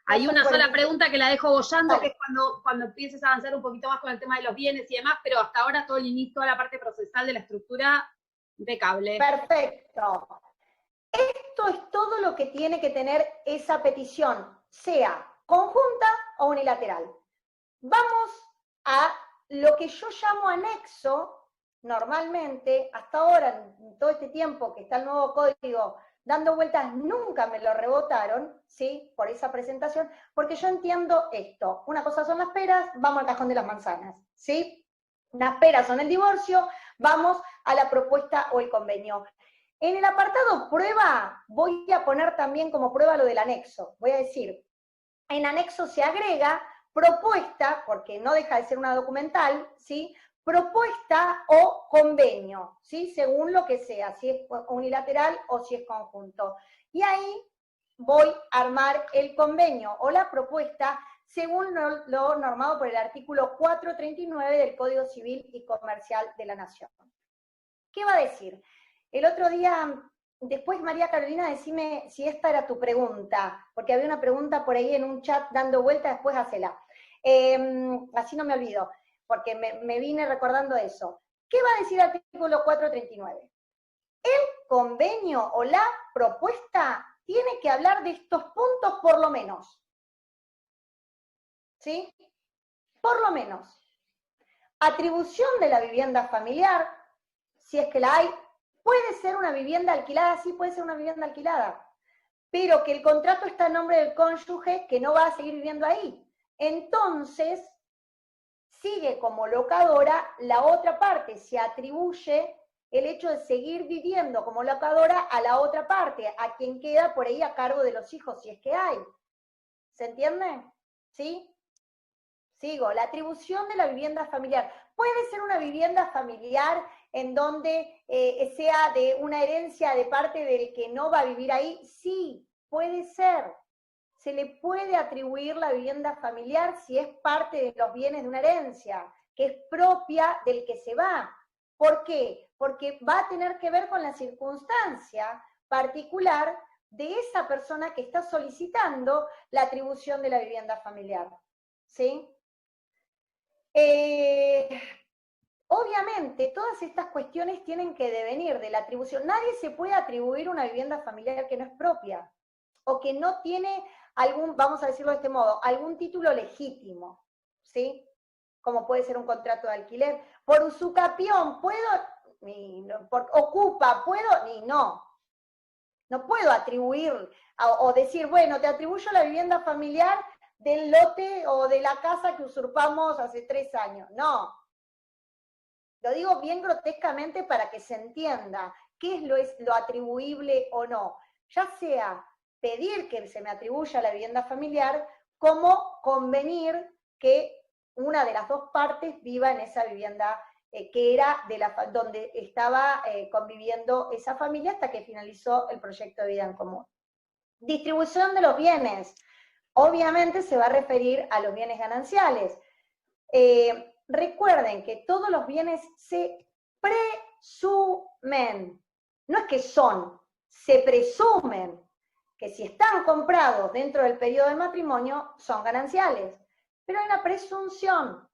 Hay una sola pregunta que la dejo bollando, que es cuando empieces a avanzar un poquito más con el tema de los bienes y demás, pero hasta ahora todo el inicio, toda la parte procesal de la estructura, impecable. Perfecto. Esto es todo lo que tiene que tener esa petición, sea conjunta o unilateral. Vamos a lo que yo llamo anexo, normalmente, hasta ahora, en todo este tiempo que está el nuevo código dando vueltas, nunca me lo rebotaron, ¿sí? Por esa presentación, porque yo entiendo esto. Una cosa son las peras, vamos al cajón de las manzanas, ¿sí? Las peras son el divorcio, vamos a la propuesta o el convenio. En el apartado prueba, voy a poner también como prueba lo del anexo. Voy a decir, en anexo se agrega propuesta, porque no deja de ser una documental, ¿sí? Propuesta o convenio, ¿sí? Según lo que sea, si es unilateral o si es conjunto. Y ahí voy a armar el convenio o la propuesta según lo normado por el artículo 439 del Código Civil y Comercial de la Nación. ¿Qué va a decir? El otro día, después María Carolina, decime si esta era tu pregunta, porque había una pregunta por ahí en un chat dando vuelta, después hacela. Así no me olvido, porque me vine recordando eso. ¿Qué va a decir el artículo 439? El convenio o la propuesta tiene que hablar de estos puntos por lo menos. ¿Sí? Por lo menos. Atribución de la vivienda familiar, si es que la hay. Puede ser una vivienda alquilada, sí puede ser una vivienda alquilada, pero que el contrato está en nombre del cónyuge que no va a seguir viviendo ahí. Entonces, sigue como locadora la otra parte, se atribuye el hecho de seguir viviendo como locadora a la otra parte, a quien queda por ahí a cargo de los hijos, si es que hay. ¿Se entiende? ¿Sí? Sigo, la atribución de la vivienda familiar. ¿Puede ser una vivienda familiar en donde sea de una herencia de parte del que no va a vivir ahí? Sí, puede ser. Se le puede atribuir la vivienda familiar si es parte de los bienes de una herencia, que es propia del que se va. ¿Por qué? Porque va a tener que ver con la circunstancia particular de esa persona que está solicitando la atribución de la vivienda familiar. ¿Sí? Obviamente, todas estas cuestiones tienen que devenir de la atribución. Nadie se puede atribuir una vivienda familiar que no es propia, o que no tiene algún, vamos a decirlo de este modo, algún título legítimo, ¿sí? Como puede ser un contrato de alquiler. Por usucapión, ¿puedo? Por ocupa, ¿puedo? Ni no. No puedo atribuir, o decir, bueno, te atribuyo la vivienda familiar del lote o de la casa que usurpamos hace 3 años. No. Lo digo bien grotescamente para que se entienda qué es lo atribuible o no. Ya sea pedir que se me atribuya la vivienda familiar, como convenir que una de las dos partes viva en esa vivienda que era donde estaba conviviendo esa familia hasta que finalizó el proyecto de vida en común. Distribución de los bienes. Obviamente se va a referir a los bienes gananciales. Recuerden que todos los bienes se presumen. No es que son, se presumen que si están comprados dentro del periodo del matrimonio son gananciales. Pero hay una presunción,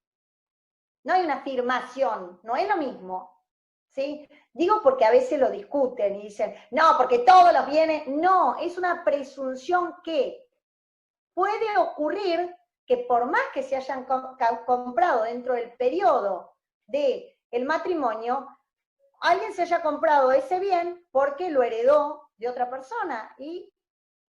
no hay una afirmación, no es lo mismo. ¿Sí? Digo porque a veces lo discuten y dicen, no, porque todos los bienes, no, es una presunción que puede ocurrir que por más que se hayan comprado dentro del periodo del matrimonio, alguien se haya comprado ese bien porque lo heredó de otra persona y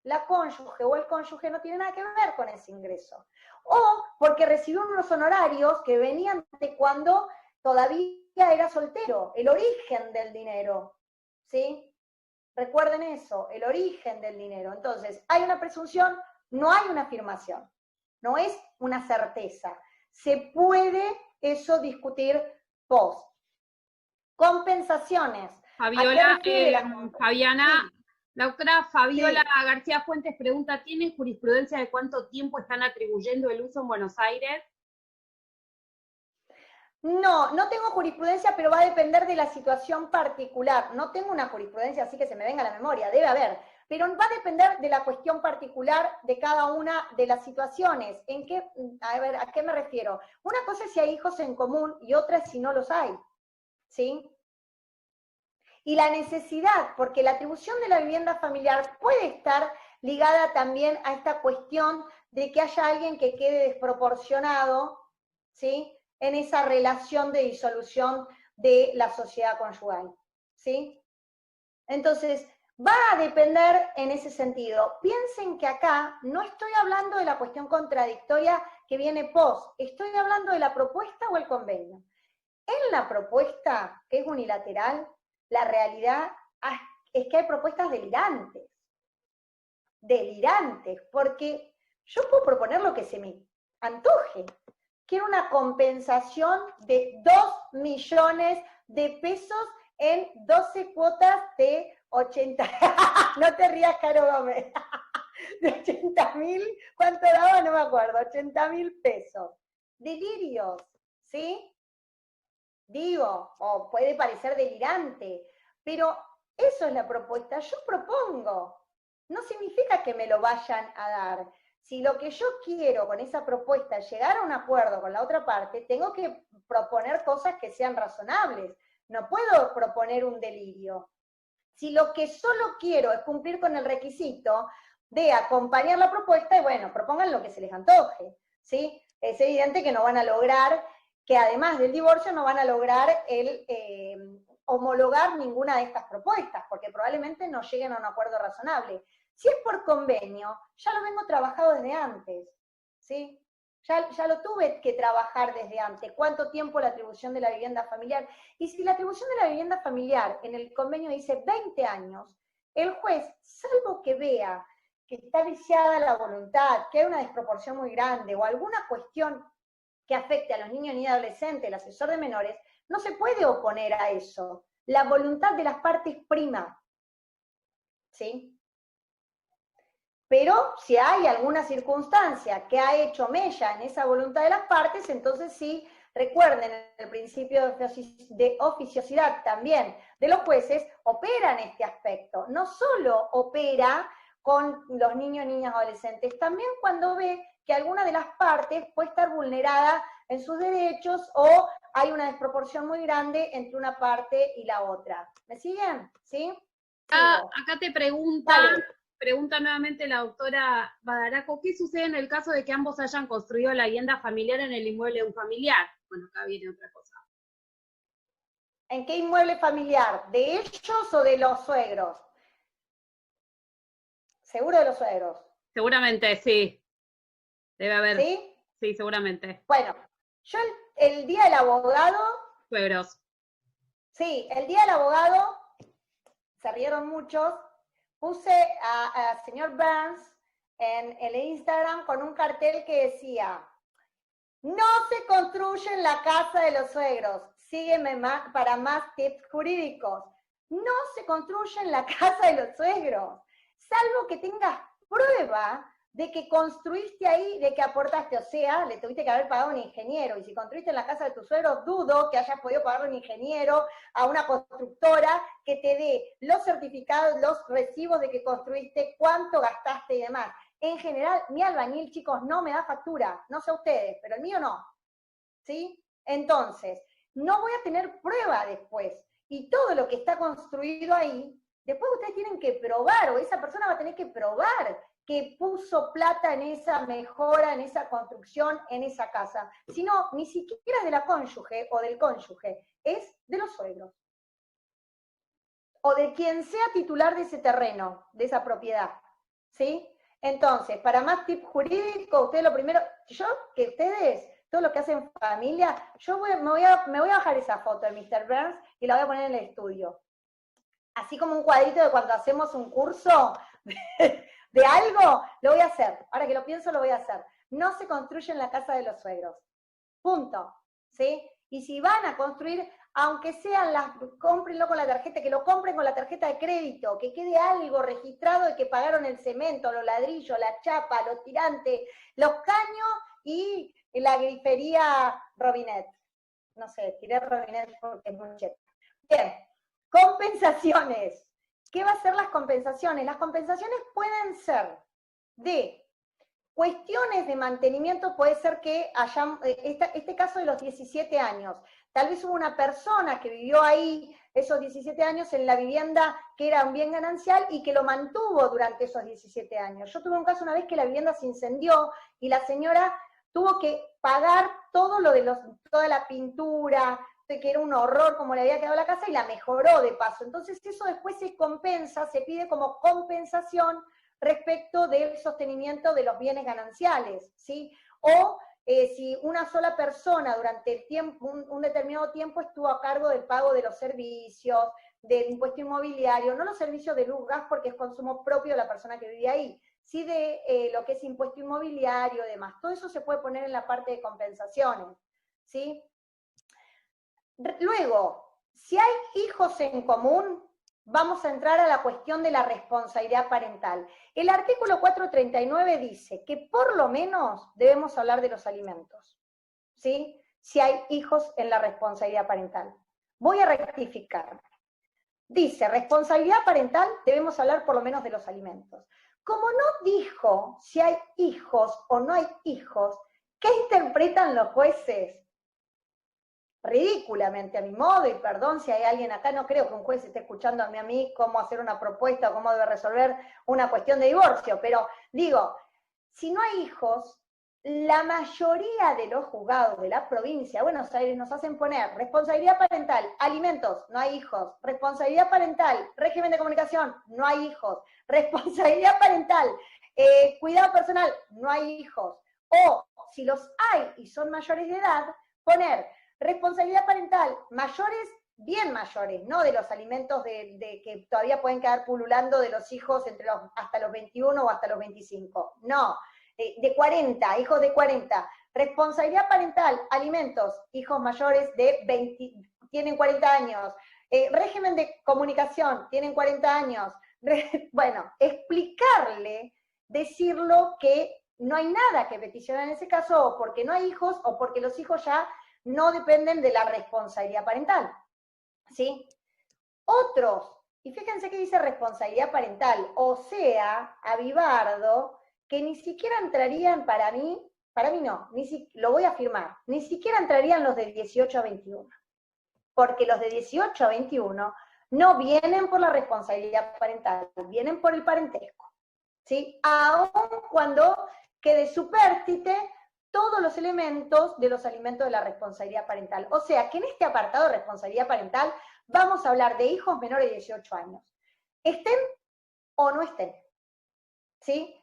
la cónyuge o el cónyuge no tiene nada que ver con ese ingreso. O porque recibió unos honorarios que venían de cuando todavía era soltero, el origen del dinero, ¿sí? Recuerden eso, el origen del dinero. Entonces, hay una presunción, no hay una afirmación, no es una certeza. Se puede eso discutir post. Compensaciones. Fabiola, Fabiana, la doctora Fabiola García Fuentes pregunta, ¿tiene jurisprudencia de cuánto tiempo están atribuyendo el uso en Buenos Aires? No, no tengo jurisprudencia, pero va a depender de la situación particular. No tengo una jurisprudencia así que se me venga a la memoria, debe haber. Pero va a depender de la cuestión particular de cada una de las situaciones. A ver, ¿a qué me refiero? Una cosa es si hay hijos en común y otra es si no los hay. ¿Sí? Y la necesidad, porque la atribución de la vivienda familiar puede estar ligada también a esta cuestión de que haya alguien que quede desproporcionado, ¿sí? En esa relación de disolución de la sociedad conyugal, ¿sí? Entonces, va a depender en ese sentido. Piensen que acá no estoy hablando de la cuestión contradictoria que viene post, estoy hablando de la propuesta o el convenio. En la propuesta, que es unilateral, la realidad es que hay propuestas delirantes. Delirantes, porque yo puedo proponer lo que se me antoje. Quiero una compensación de 2 millones de pesos en 12 cuotas de 80. No te rías, Caro Gómez. De 80.000, ¿cuánto daba? No me acuerdo. 80.000 pesos. Delirios, ¿sí? Digo, o puede parecer delirante, pero eso es la propuesta. Yo propongo. No significa que me lo vayan a dar. Si lo que yo quiero con esa propuesta es llegar a un acuerdo con la otra parte, tengo que proponer cosas que sean razonables. No puedo proponer un delirio. Si lo que solo quiero es cumplir con el requisito de acompañar la propuesta, y bueno, propongan lo que se les antoje, ¿sí? Es evidente que no van a lograr, que además del divorcio no van a lograr homologar ninguna de estas propuestas, porque probablemente no lleguen a un acuerdo razonable. Si es por convenio, ya lo vengo trabajado desde antes, ¿sí? Ya lo tuve que trabajar desde antes. ¿Cuánto tiempo la atribución de la vivienda familiar? Y si la atribución de la vivienda familiar en el convenio dice 20 años, el juez, salvo que vea que está viciada la voluntad, que hay una desproporción muy grande o alguna cuestión que afecte a los niños, niñas y adolescentes, el asesor de menores, no se puede oponer a eso. La voluntad de las partes prima, ¿sí? Pero si hay alguna circunstancia que ha hecho mella en esa voluntad de las partes, entonces sí, recuerden, el principio de oficiosidad también de los jueces opera en este aspecto. No solo opera con los niños, niñas, adolescentes, también cuando ve que alguna de las partes puede estar vulnerada en sus derechos o hay una desproporción muy grande entre una parte y la otra. ¿Me siguen? ¿Sí? Acá te pregunta nuevamente la doctora Badaraco, ¿qué sucede en el caso de que ambos hayan construido la vivienda familiar en el inmueble de un familiar? Bueno, acá viene otra cosa. ¿En qué inmueble familiar? ¿De ellos o de los suegros? Seguro de los suegros. Seguramente, sí. Debe haber. ¿Sí? Sí, seguramente. Bueno, yo el día del abogado... Suegros. Sí, el día del abogado, se rieron muchos, puse a señor Burns en el Instagram con un cartel que decía, no se construye en la casa de los suegros, sígueme para más tips jurídicos. No se construye en la casa de los suegros, salvo que tengas prueba de que construiste ahí, de que aportaste, o sea, le tuviste que haber pagado a un ingeniero, y si construiste en la casa de tus suegros, dudo que hayas podido pagarle a un ingeniero, a una constructora, que te dé los certificados, los recibos de que construiste, cuánto gastaste y demás. En general, mi albañil, chicos, no me da factura, no sé ustedes, pero el mío no, ¿sí? Entonces, no voy a tener prueba después, y todo lo que está construido ahí, después ustedes tienen que probar, o esa persona va a tener que probar que puso plata en esa mejora, en esa construcción, en esa casa. Si no, ni siquiera es de la cónyuge o del cónyuge, es de los suegros. O de quien sea titular de ese terreno, de esa propiedad. ¿Sí? Entonces, para más tip jurídico, ustedes lo primero, que ustedes, todo lo que hacen familia, me voy a bajar esa foto de Mr. Burns y la voy a poner en el estudio. Así como un cuadrito de cuando hacemos un curso de algo, lo voy a hacer. Ahora que lo pienso, lo voy a hacer. No se construye en la casa de los suegros. Punto. ¿Sí? Y si van a construir, aunque sean cómprenlo con la tarjeta, que lo compren con la tarjeta de crédito, que quede algo registrado de que pagaron el cemento, los ladrillos, la chapa, los tirantes, los caños y la grifería Robinet. No sé, tiré Robinet porque es muy cheto. Bien, compensaciones. ¿Qué va a ser las compensaciones? Las compensaciones pueden ser de cuestiones de mantenimiento, puede ser que haya, este caso de los 17 años, tal vez hubo una persona que vivió ahí esos 17 años en la vivienda que era un bien ganancial y que lo mantuvo durante esos 17 años. Yo tuve un caso una vez que la vivienda se incendió y la señora tuvo que pagar todo lo de toda la pintura, que era un horror como le había quedado la casa, y la mejoró de paso. Entonces eso después se compensa, se pide como compensación respecto del sostenimiento de los bienes gananciales, ¿sí? O si una sola persona durante el tiempo, un determinado tiempo estuvo a cargo del pago de los servicios, del impuesto inmobiliario, no los servicios de luz, gas, porque es consumo propio de la persona que vivía ahí, sí de lo que es impuesto inmobiliario y demás. Todo eso se puede poner en la parte de compensaciones, ¿sí? Luego, si hay hijos en común, vamos a entrar a la cuestión de la responsabilidad parental. El artículo 439 dice que por lo menos debemos hablar de los alimentos, ¿sí? Si hay hijos en la responsabilidad parental. Voy a rectificar. Dice, responsabilidad parental, debemos hablar por lo menos de los alimentos. Como no dijo si hay hijos o no hay hijos, ¿qué interpretan los jueces? Ridículamente a mi modo, y perdón si hay alguien acá, no creo que un juez esté escuchando a mí cómo hacer una propuesta o cómo debe resolver una cuestión de divorcio, pero digo, si no hay hijos, la mayoría de los juzgados de la provincia de Buenos Aires nos hacen poner responsabilidad parental, alimentos, no hay hijos, responsabilidad parental, régimen de comunicación, no hay hijos, responsabilidad parental, cuidado personal, no hay hijos, o si los hay y son mayores de edad, poner responsabilidad parental, mayores, bien mayores, no de los alimentos de que todavía pueden quedar pululando de los hijos hasta los 21 o hasta los 25, no, de 40, hijos de 40, responsabilidad parental, alimentos, hijos mayores de 20, tienen 40 años, régimen de comunicación, tienen 40 años. Bueno, explicarle, decirlo que no hay nada que peticionar en ese caso, o porque no hay hijos, o porque los hijos ya no dependen de la responsabilidad parental, ¿sí? Otros, y fíjense que dice responsabilidad parental, o sea, avivardo, que ni siquiera entrarían para mí no, lo voy a afirmar, ni siquiera entrarían los de 18 a 21, porque los de 18 a 21 no vienen por la responsabilidad parental, vienen por el parentesco, ¿sí? Aun cuando quede supérstite todos los elementos de los alimentos de la responsabilidad parental. O sea, que en este apartado de responsabilidad parental vamos a hablar de hijos menores de 18 años. Estén o no estén, ¿sí?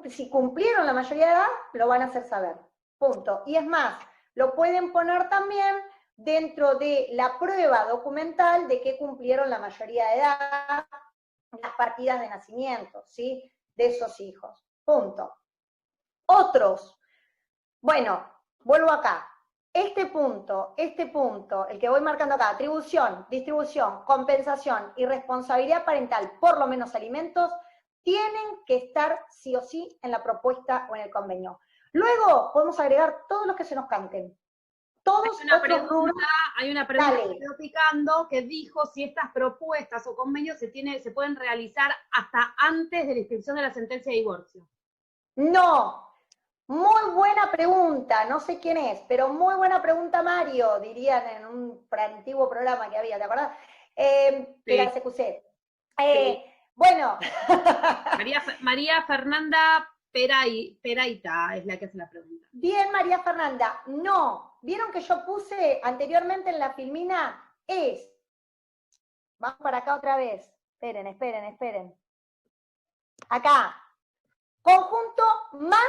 Si cumplieron la mayoría de edad, lo van a hacer saber, punto. Y es más, lo pueden poner también dentro de la prueba documental de que cumplieron la mayoría de edad, las partidas de nacimiento, ¿sí? De esos hijos, punto. Otros, bueno, vuelvo acá. Este punto, el que voy marcando acá, atribución, distribución, compensación y responsabilidad parental, por lo menos alimentos, tienen que estar sí o sí en la propuesta o en el convenio. Luego podemos agregar todos los que se nos canten. Todos hay una pregunta que quedó picando que dijo si estas propuestas o convenios se pueden realizar hasta antes de la inscripción de la sentencia de divorcio. No. Muy buena pregunta, no sé quién es, pero muy buena pregunta, Mario, dirían en un antiguo programa que había, ¿te acordás? De la CQC. Sí. Bueno. María Fernanda Peraita es la que hace la pregunta. Bien, María Fernanda. No, vieron que yo puse anteriormente en la filmina es. Vamos para acá otra vez. Esperen. Acá. Conjunto más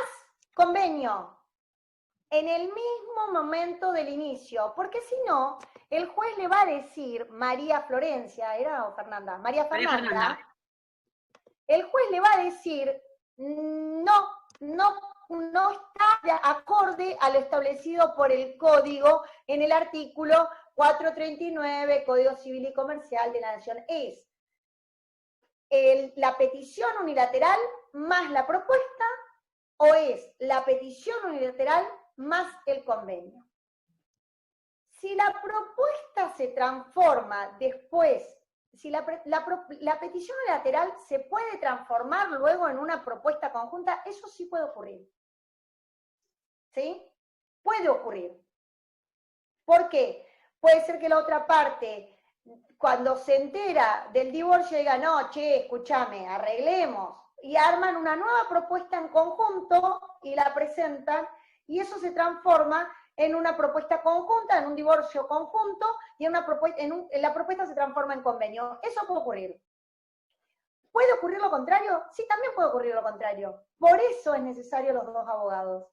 convenio, en el mismo momento del inicio, porque si no, el juez le va a decir, María Florencia, ¿era o Fernanda? María Fernanda. El juez le va a decir, no está acorde a lo establecido por el código en el artículo 439, Código Civil y Comercial de la Nación. Es la petición unilateral más la propuesta, o es la petición unilateral más el convenio. Si la propuesta se transforma después, si la petición unilateral se puede transformar luego en una propuesta conjunta, eso sí puede ocurrir. ¿Sí? Puede ocurrir. ¿Por qué? Puede ser que la otra parte, cuando se entera del divorcio, diga, no, che, escúchame, arreglemos, y arman una nueva propuesta en conjunto y la presentan, y eso se transforma en una propuesta conjunta, en un divorcio conjunto, y la propuesta se transforma en convenio. Eso puede ocurrir. ¿Puede ocurrir lo contrario? Sí, también puede ocurrir lo contrario. Por eso es necesario los dos abogados.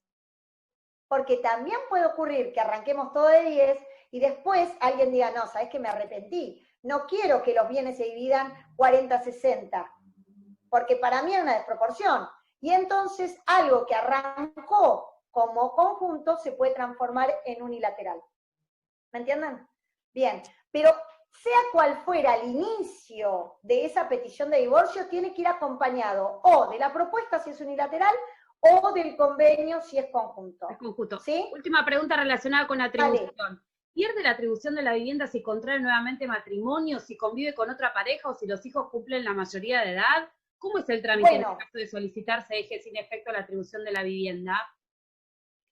Porque también puede ocurrir que arranquemos todo de 10 y después alguien diga, no, ¿sabes qué? Me arrepentí. No quiero que los bienes se dividan 40-60. Porque para mí es una desproporción. Y entonces algo que arrancó como conjunto se puede transformar en unilateral. ¿Me entienden? Bien, pero sea cual fuera el inicio de esa petición de divorcio, tiene que ir acompañado o de la propuesta si es unilateral o del convenio si es conjunto. Es conjunto. ¿Sí? Última pregunta relacionada con la atribución. Vale. ¿Pierde la atribución de la vivienda si contrae nuevamente matrimonio, si convive con otra pareja o si los hijos cumplen la mayoría de edad? ¿Cómo es el trámite en el caso de solicitar se deje sin efecto la atribución de la vivienda?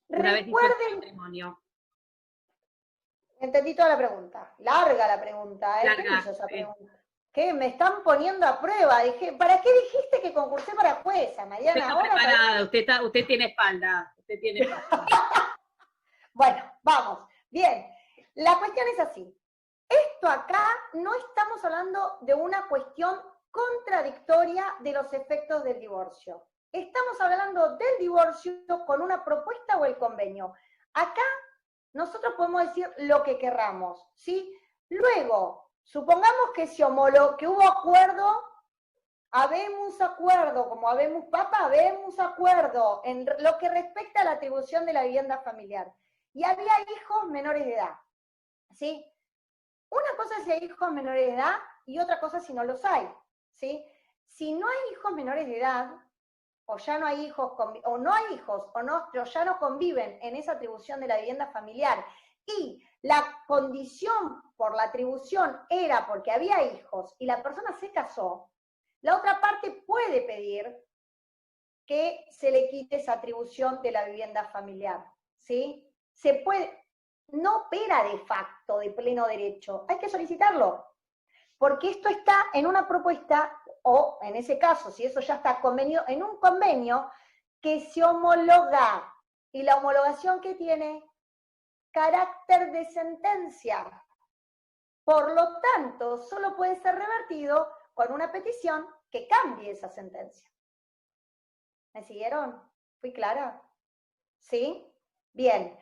Una vez disuelto el matrimonio. Entendí toda la pregunta. Larga la pregunta, ¿eh? Larga, ¿Qué hizo esa pregunta? ¿Qué? Me están poniendo a prueba. Dije, ¿para qué dijiste que concursé para jueza, Mariana? Usted está preparada, usted tiene espalda. Usted tiene espalda. Bueno, vamos. Bien. La cuestión es así. Esto acá no estamos hablando de una cuestión contradictoria de los efectos del divorcio. Estamos hablando del divorcio con una propuesta o el convenio. Acá nosotros podemos decir lo que querramos, ¿sí? Luego, supongamos que que hubo acuerdo habemos acuerdo, como habemos papa, habemos acuerdo en lo que respecta a la atribución de la vivienda familiar. Y había hijos menores de edad, ¿sí? Una cosa es si hay hijos menores de edad y otra cosa si no los hay, ¿sí? Si no hay hijos menores de edad, o ya no hay hijos, o no hay hijos, o ya no conviven en esa atribución de la vivienda familiar, y la condición por la atribución era porque había hijos y la persona se casó, la otra parte puede pedir que se le quite esa atribución de la vivienda familiar, ¿sí? Se puede, no opera de facto, de pleno derecho, hay que solicitarlo, porque esto está en una propuesta, o en ese caso, si eso ya está convenido, en un convenio que se homologa, y la homologación que tiene carácter de sentencia. Por lo tanto, solo puede ser revertido con una petición que cambie esa sentencia. ¿Me siguieron? ¿Fui clara? ¿Sí? Bien.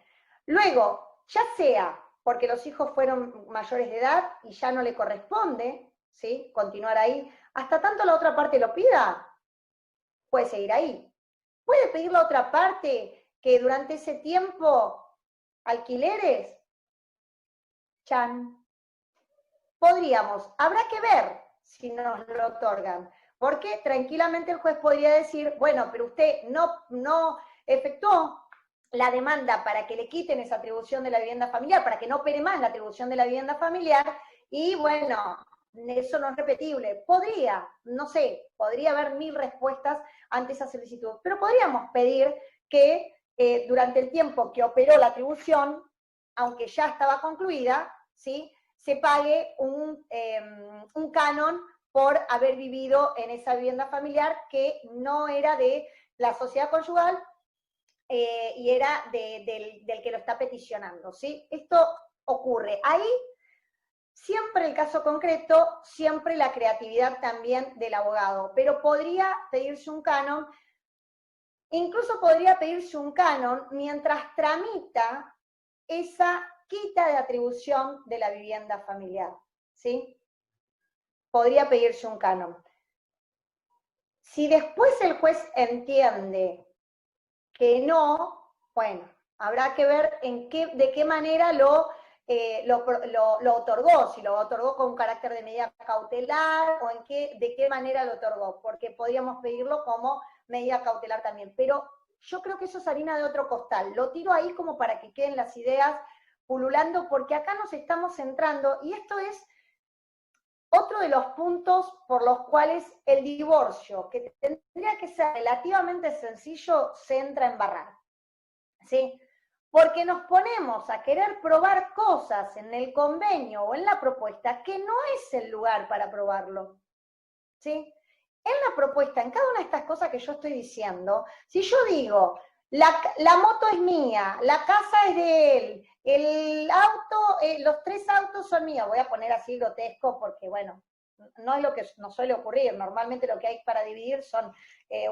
Luego, ya sea porque los hijos fueron mayores de edad y ya no le corresponde, ¿sí?, continuar ahí, hasta tanto la otra parte lo pida, puede seguir ahí. Puede pedir la otra parte que durante ese tiempo alquileres, chan. Podríamos, habrá que ver si nos lo otorgan, porque tranquilamente el juez podría decir, bueno, pero usted no efectuó la demanda para que le quiten esa atribución de la vivienda familiar, para que no opere más la atribución de la vivienda familiar, y bueno, eso no es repetible. Podría, no sé, podría haber 1000 respuestas ante esa solicitud, pero podríamos pedir que durante el tiempo que operó la atribución, aunque ya estaba concluida, ¿sí?, se pague un canon por haber vivido en esa vivienda familiar que no era de la sociedad conyugal y era del que lo está peticionando, ¿sí? Esto ocurre. Ahí, siempre el caso concreto, siempre la creatividad también del abogado, pero podría pedirse un canon, incluso podría pedirse un canon mientras tramita esa quita de atribución de la vivienda familiar, ¿sí? Podría pedirse un canon. Si después el juez entiende que no, bueno, habrá que ver de qué manera lo otorgó, si lo otorgó con carácter de medida cautelar o de qué manera lo otorgó, porque podríamos pedirlo como medida cautelar también, pero yo creo que eso es harina de otro costal. Lo tiro ahí como para que queden las ideas pululando, porque acá nos estamos centrando, y esto es otro de los puntos por los cuales el divorcio, que tendría que ser relativamente sencillo, se entra en barrar, ¿sí? Porque nos ponemos a querer probar cosas en el convenio o en la propuesta que no es el lugar para probarlo, ¿sí? En la propuesta, en cada una de estas cosas que yo estoy diciendo, si yo digo, la moto es mía, la casa es de él, el auto, los 3 autos son míos, voy a poner así grotesco porque, bueno, no es lo que nos suele ocurrir, normalmente lo que hay para dividir son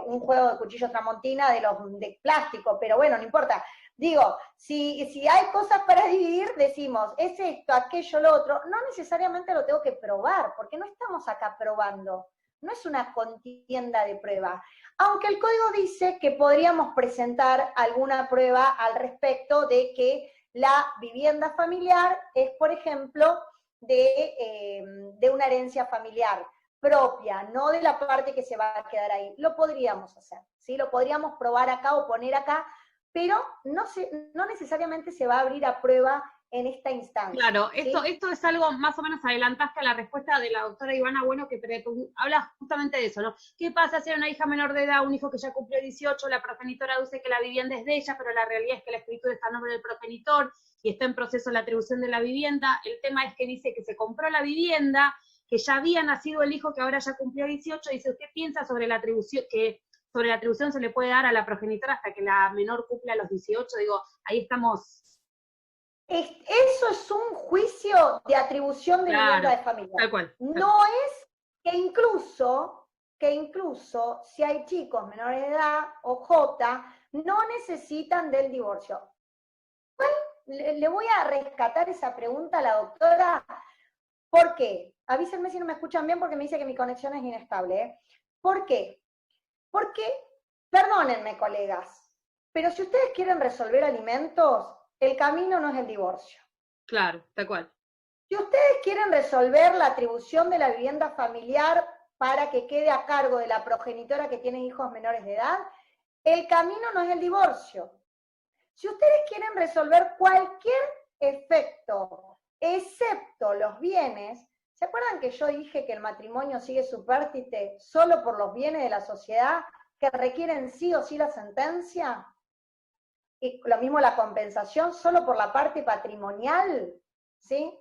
un juego de cuchillos tramontina de plástico, pero bueno, no importa. Digo, si hay cosas para dividir, decimos, es esto, aquello, lo otro, no necesariamente lo tengo que probar, porque no estamos acá probando. No es una contienda de prueba, aunque el código dice que podríamos presentar alguna prueba al respecto de que la vivienda familiar es, por ejemplo, de una herencia familiar propia, no de la parte que se va a quedar ahí. Lo podríamos hacer, ¿sí? Lo podríamos probar acá o poner acá, pero no necesariamente se va a abrir a prueba en esta instancia. Claro, ¿sí? esto es algo, más o menos adelantaste a la respuesta de la doctora Ivana Bueno, que habla justamente de eso, ¿no? ¿Qué pasa si hay una hija menor de edad, un hijo que ya cumplió 18, la progenitora dice que la vivienda es de ella, pero la realidad es que la escritura está a nombre del progenitor y está en proceso la atribución de la vivienda? El tema es que dice que se compró la vivienda, que ya había nacido el hijo que ahora ya cumplió 18, y dice, ¿usted piensa sobre la atribución, que sobre la atribución se le puede dar a la progenitora hasta que la menor cumpla los 18? Digo, ahí estamos... Eso es un juicio de atribución de vivienda de familia. Tal cual. No es que incluso si hay chicos menores de edad o no necesitan del divorcio. Le voy a rescatar esa pregunta a la doctora. ¿Por qué? Avísenme si no me escuchan bien porque me dice que mi conexión es inestable. ¿Por qué? Porque, perdónenme, colegas, pero si ustedes quieren resolver alimentos, el camino no es el divorcio. Claro, tal cual. Si ustedes quieren resolver la atribución de la vivienda familiar para que quede a cargo de la progenitora que tiene hijos menores de edad, el camino no es el divorcio. Si ustedes quieren resolver cualquier efecto, excepto los bienes, ¿se acuerdan que yo dije que el matrimonio sigue su pértite solo por los bienes de la sociedad que requieren sí o sí la sentencia? Y lo mismo la compensación solo por la parte patrimonial, ¿sí?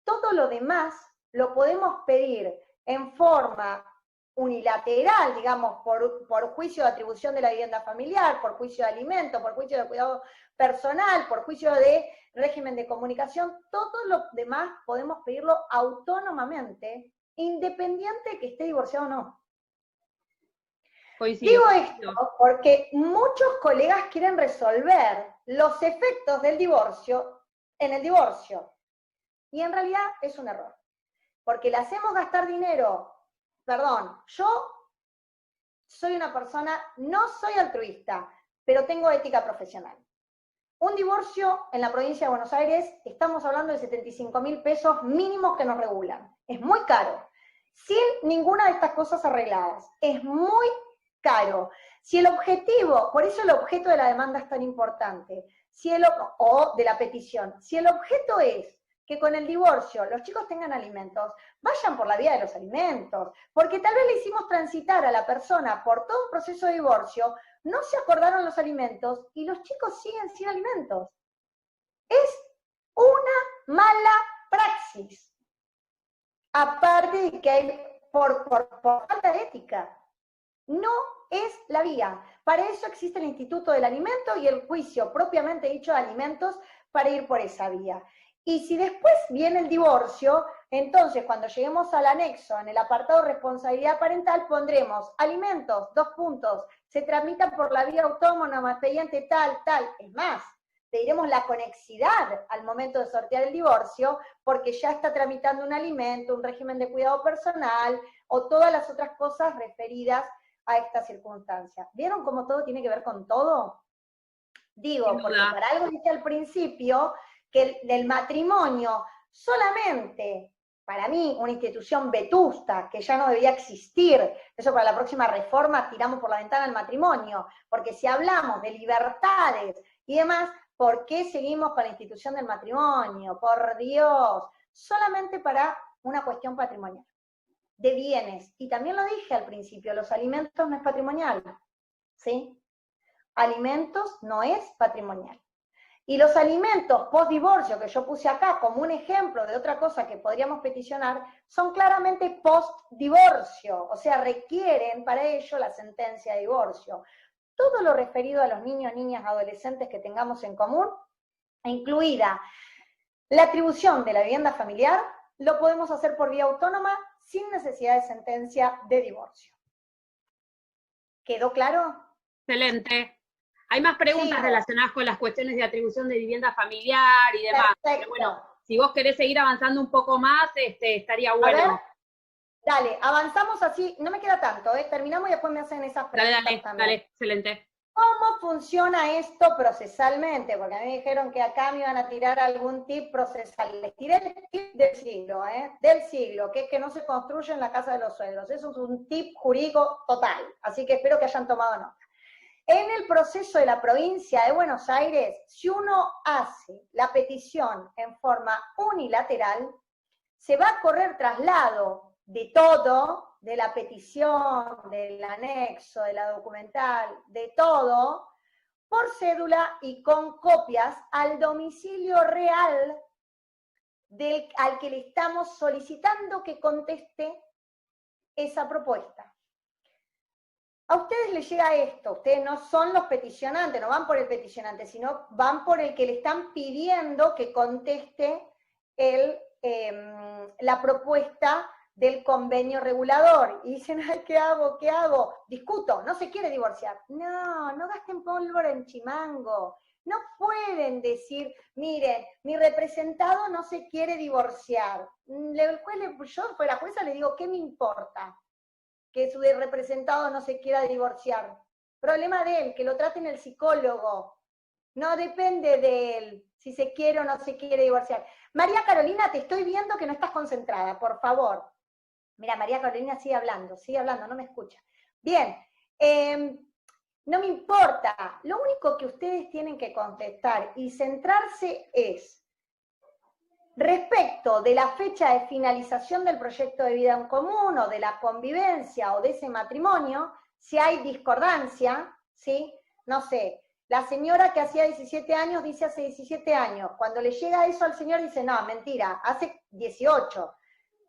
Todo lo demás lo podemos pedir en forma unilateral, digamos, por juicio de atribución de la vivienda familiar, por juicio de alimento, por juicio de cuidado personal, por juicio de régimen de comunicación, todo lo demás podemos pedirlo autónomamente, independiente de que esté divorciado o no. Coincido. Digo esto porque muchos colegas quieren resolver los efectos del divorcio en el divorcio. Y en realidad es un error. Porque le hacemos gastar dinero. Perdón, yo soy una persona, no soy altruista, pero tengo ética profesional. Un divorcio en la provincia de Buenos Aires, estamos hablando de 75.000 pesos mínimos que nos regulan. Es muy caro. Sin ninguna de estas cosas arregladas. Es muy caro. Si el objetivo, por eso el objeto de la demanda es tan importante, o de la petición, si el objeto es que con el divorcio los chicos tengan alimentos, vayan por la vía de los alimentos, porque tal vez le hicimos transitar a la persona por todo un proceso de divorcio, no se acordaron los alimentos y los chicos siguen sin alimentos. Es una mala praxis. Aparte de que hay por falta de ética. No es la vía. Para eso existe el Instituto del Alimento y el juicio propiamente dicho de alimentos para ir por esa vía. Y si después viene el divorcio, entonces cuando lleguemos al anexo, en el apartado responsabilidad parental, pondremos alimentos, 2 puntos, se tramitan por la vía autónoma, expediente tal. Es más, pediremos la conexidad al momento de sortear el divorcio, porque ya está tramitando un alimento, un régimen de cuidado personal, o todas las otras cosas referidas a esta circunstancia. ¿Vieron cómo todo tiene que ver con todo? Digo, porque para algo dije al principio que del matrimonio solamente, para mí, una institución vetusta, que ya no debía existir, eso para la próxima reforma tiramos por la ventana el matrimonio, porque si hablamos de libertades y demás, ¿por qué seguimos con la institución del matrimonio? Por Dios, solamente para una cuestión patrimonial, de bienes. Y también lo dije al principio, los alimentos no es patrimonial, ¿sí? Alimentos no es patrimonial. Y los alimentos post-divorcio, que yo puse acá como un ejemplo de otra cosa que podríamos peticionar, son claramente post-divorcio, o sea, requieren para ello la sentencia de divorcio. Todo lo referido a los niños, niñas, adolescentes que tengamos en común, incluida la atribución de la vivienda familiar, lo podemos hacer por vía autónoma sin necesidad de sentencia de divorcio. ¿Quedó claro? Excelente. Hay más preguntas relacionadas con las cuestiones de atribución de vivienda familiar y demás. Pero bueno, si vos querés seguir avanzando un poco más, estaría bueno. A ver, dale, avanzamos así, no me queda tanto, terminamos y después me hacen esas preguntas también. Dale, excelente. ¿Cómo funciona esto procesalmente? Porque a mí me dijeron que acá me iban a tirar algún tip procesal. Les tiré el tip del siglo, que es que no se construye en la casa de los suegros. Eso es un tip jurídico total, así que espero que hayan tomado nota. En el proceso de la provincia de Buenos Aires, si uno hace la petición en forma unilateral, se va a correr traslado de todo, de la petición, del anexo, de la documental, de todo, por cédula y con copias al domicilio real al que le estamos solicitando que conteste esa propuesta. A ustedes les llega esto, ustedes no son los peticionantes, no van por el peticionante, sino van por el que le están pidiendo que conteste la propuesta del convenio regulador. Y dicen, ay, ¿qué hago? ¿Qué hago? Discuto, no se quiere divorciar. No, no gasten pólvora en chimango. No pueden decir, miren, mi representado no se quiere divorciar. Yo fuera jueza le digo, ¿qué me importa? que su representado no se quiera divorciar. Problema de él, que lo traten el psicólogo. No depende de él si se quiere o no se quiere divorciar. María Carolina, te estoy viendo que no estás concentrada, por favor. Mira, María Carolina sigue hablando, no me escucha. Bien, no me importa. Lo único que ustedes tienen que contestar y centrarse es respecto de la fecha de finalización del proyecto de vida en común o de la convivencia o de ese matrimonio, si hay discordancia, ¿sí? No sé, la señora que hacía 17 años dice hace 17 años. Cuando le llega eso al señor dice, no, mentira, hace 18.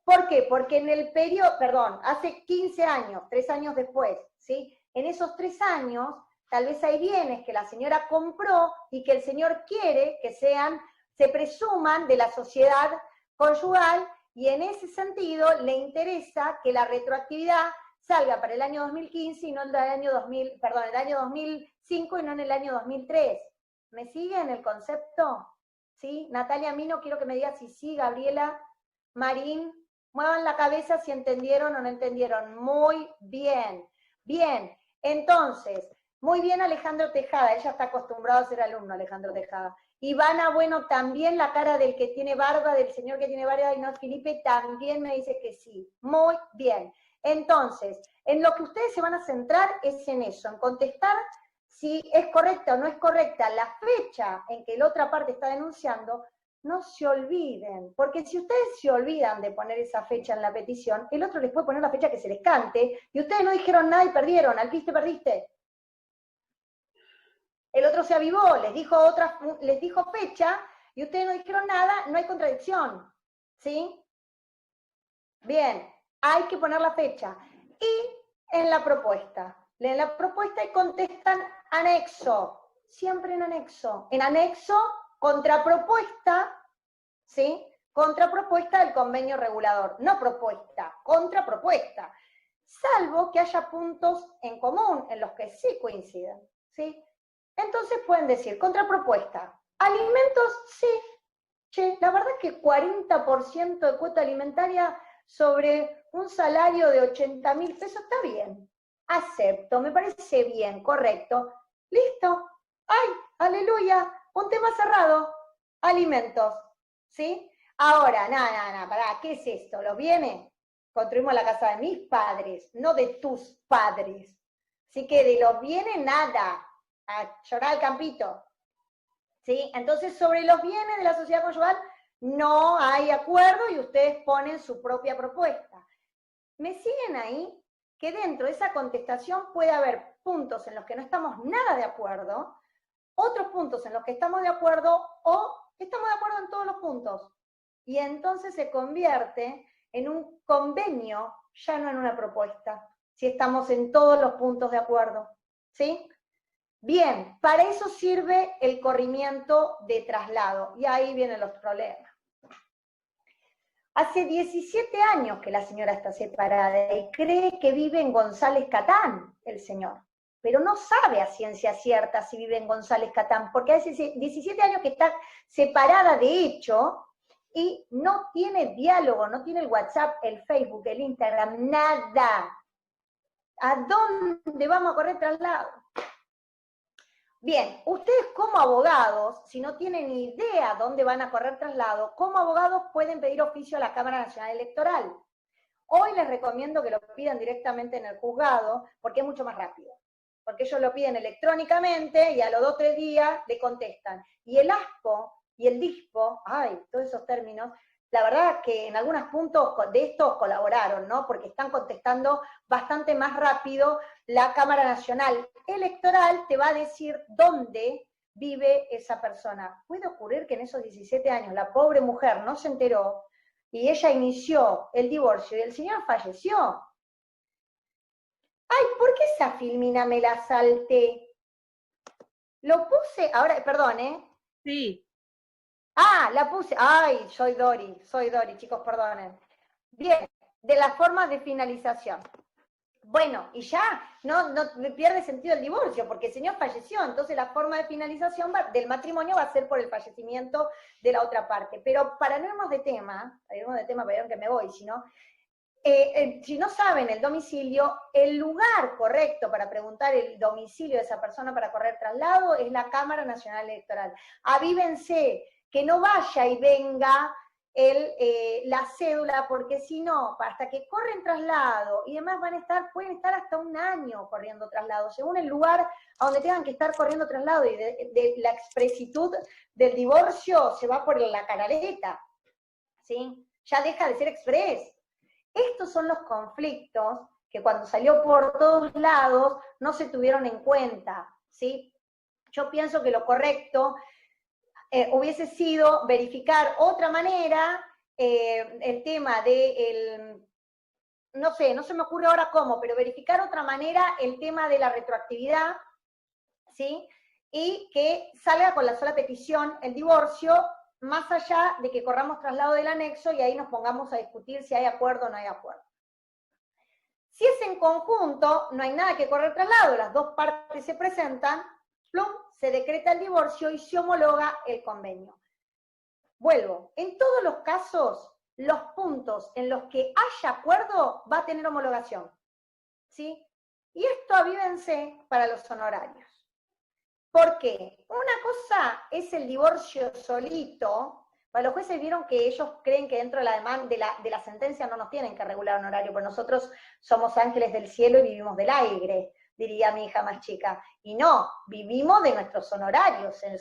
¿Por qué? Porque en el periodo, hace 15 años, 3 años después, ¿sí? En esos 3 años, tal vez hay bienes que la señora compró y que el señor quiere que se presuman de la sociedad conyugal, y en ese sentido le interesa que la retroactividad salga para el año 2015 y no el año 2005 y no en el año 2003. ¿Me siguen el concepto? ¿Sí? Natalia Mino, quiero que me digas si sí, Gabriela, Marín, muevan la cabeza si entendieron o no entendieron. Muy bien. Bien, entonces, muy bien Alejandro Tejada, ella está acostumbrado a ser alumno, Alejandro Tejada. Ivana, bueno, también la cara del que tiene barba, del señor que tiene barba, y no Felipe, también me dice que sí. Muy bien. Entonces, en lo que ustedes se van a centrar es en eso, en contestar si es correcta o no es correcta la fecha en que la otra parte está denunciando. No se olviden, porque si ustedes se olvidan de poner esa fecha en la petición, el otro les puede poner la fecha que se les cante, y ustedes no dijeron nada y perdieron, al perdiste. El otro se avivó, les dijo fecha, y ustedes no dijeron nada, no hay contradicción, ¿sí? Bien, hay que poner la fecha. Y en la propuesta, leen la propuesta y contestan anexo, siempre en anexo. En anexo, contrapropuesta, ¿sí? Contrapropuesta del convenio regulador, no propuesta, contrapropuesta. Salvo que haya puntos en común en los que sí coinciden, ¿sí? Entonces pueden decir, contrapropuesta, alimentos, sí. Che, la verdad es que 40% de cuota alimentaria sobre un salario de 80.000 pesos está bien. Acepto, me parece bien, correcto. Listo. ¡Ay, aleluya! Un tema cerrado. Alimentos. ¿Sí? Ahora, pará, ¿qué es esto? ¿Los bienes? Construimos la casa de mis padres, no de tus padres. Así que de los bienes, nada. A llorar al campito. ¿Sí? Entonces, sobre los bienes de la sociedad conyugal no hay acuerdo y ustedes ponen su propia propuesta. ¿Me siguen ahí? Que dentro de esa contestación puede haber puntos en los que no estamos nada de acuerdo, otros puntos en los que estamos de acuerdo o estamos de acuerdo en todos los puntos. Y entonces se convierte en un convenio, ya no en una propuesta, si estamos en todos los puntos de acuerdo. ¿Sí? Bien, para eso sirve el corrimiento de traslado, y ahí vienen los problemas. Hace 17 años que la señora está separada y cree que vive en González Catán, el señor, pero no sabe a ciencia cierta si vive en González Catán, porque hace 17 años que está separada de hecho y no tiene diálogo, no tiene el WhatsApp, el Facebook, el Instagram, nada. ¿A dónde vamos a correr traslado? Bien, ustedes como abogados, si no tienen idea dónde van a correr traslado, como abogados pueden pedir oficio a la Cámara Nacional Electoral. Hoy les recomiendo que lo pidan directamente en el juzgado, porque es mucho más rápido. Porque ellos lo piden electrónicamente y a los 2 o 3 días le contestan. Y el ASPO y el DISPO, todos esos términos, la verdad que en algunos puntos de estos colaboraron, ¿no? Porque están contestando bastante más rápido. La Cámara Nacional Electoral te va a decir dónde vive esa persona. Puede ocurrir que en esos 17 años la pobre mujer no se enteró y ella inició el divorcio y el señor falleció. Ay, ¿por qué esa filmina me la salté? Lo puse, ahora, perdón, Sí. La puse, soy Dori, chicos, perdonen. Bien, de las formas de finalización. Bueno, y ya no pierde sentido el divorcio, porque el señor falleció, entonces la forma de finalización del matrimonio va a ser por el fallecimiento de la otra parte. Pero para no irnos de tema, para irnos que me voy, sino, si no saben el domicilio, el lugar correcto para preguntar el domicilio de esa persona para correr traslado es la Cámara Nacional Electoral. Avívense, que no vaya y venga la cédula, porque si no, hasta que corren traslado y demás pueden estar hasta un año corriendo traslado, según el lugar a donde tengan que estar corriendo traslado, y de la expresitud del divorcio se va por la canaleta, ¿sí? Ya deja de ser express. Estos son los conflictos que cuando salió por todos lados no se tuvieron en cuenta, ¿sí? Yo pienso que lo correcto hubiese sido verificar otra manera el tema de, no sé, no se me ocurre ahora cómo, pero verificar otra manera el tema de la retroactividad, ¿sí? Y que salga con la sola petición el divorcio, más allá de que corramos traslado del anexo y ahí nos pongamos a discutir si hay acuerdo o no hay acuerdo. Si es en conjunto, no hay nada que correr traslado, las dos partes se presentan, plum, se decreta el divorcio y se homologa el convenio. Vuelvo, en todos los casos, los puntos en los que haya acuerdo va a tener homologación, ¿sí? Y esto avívense para los honorarios. ¿Por qué? Una cosa es el divorcio solito. Para los jueces vieron que ellos creen que dentro de la demanda de la sentencia no nos tienen que regular honorario, porque nosotros somos ángeles del cielo y vivimos del aire, diría mi hija más chica. Y no, vivimos de nuestros honorarios en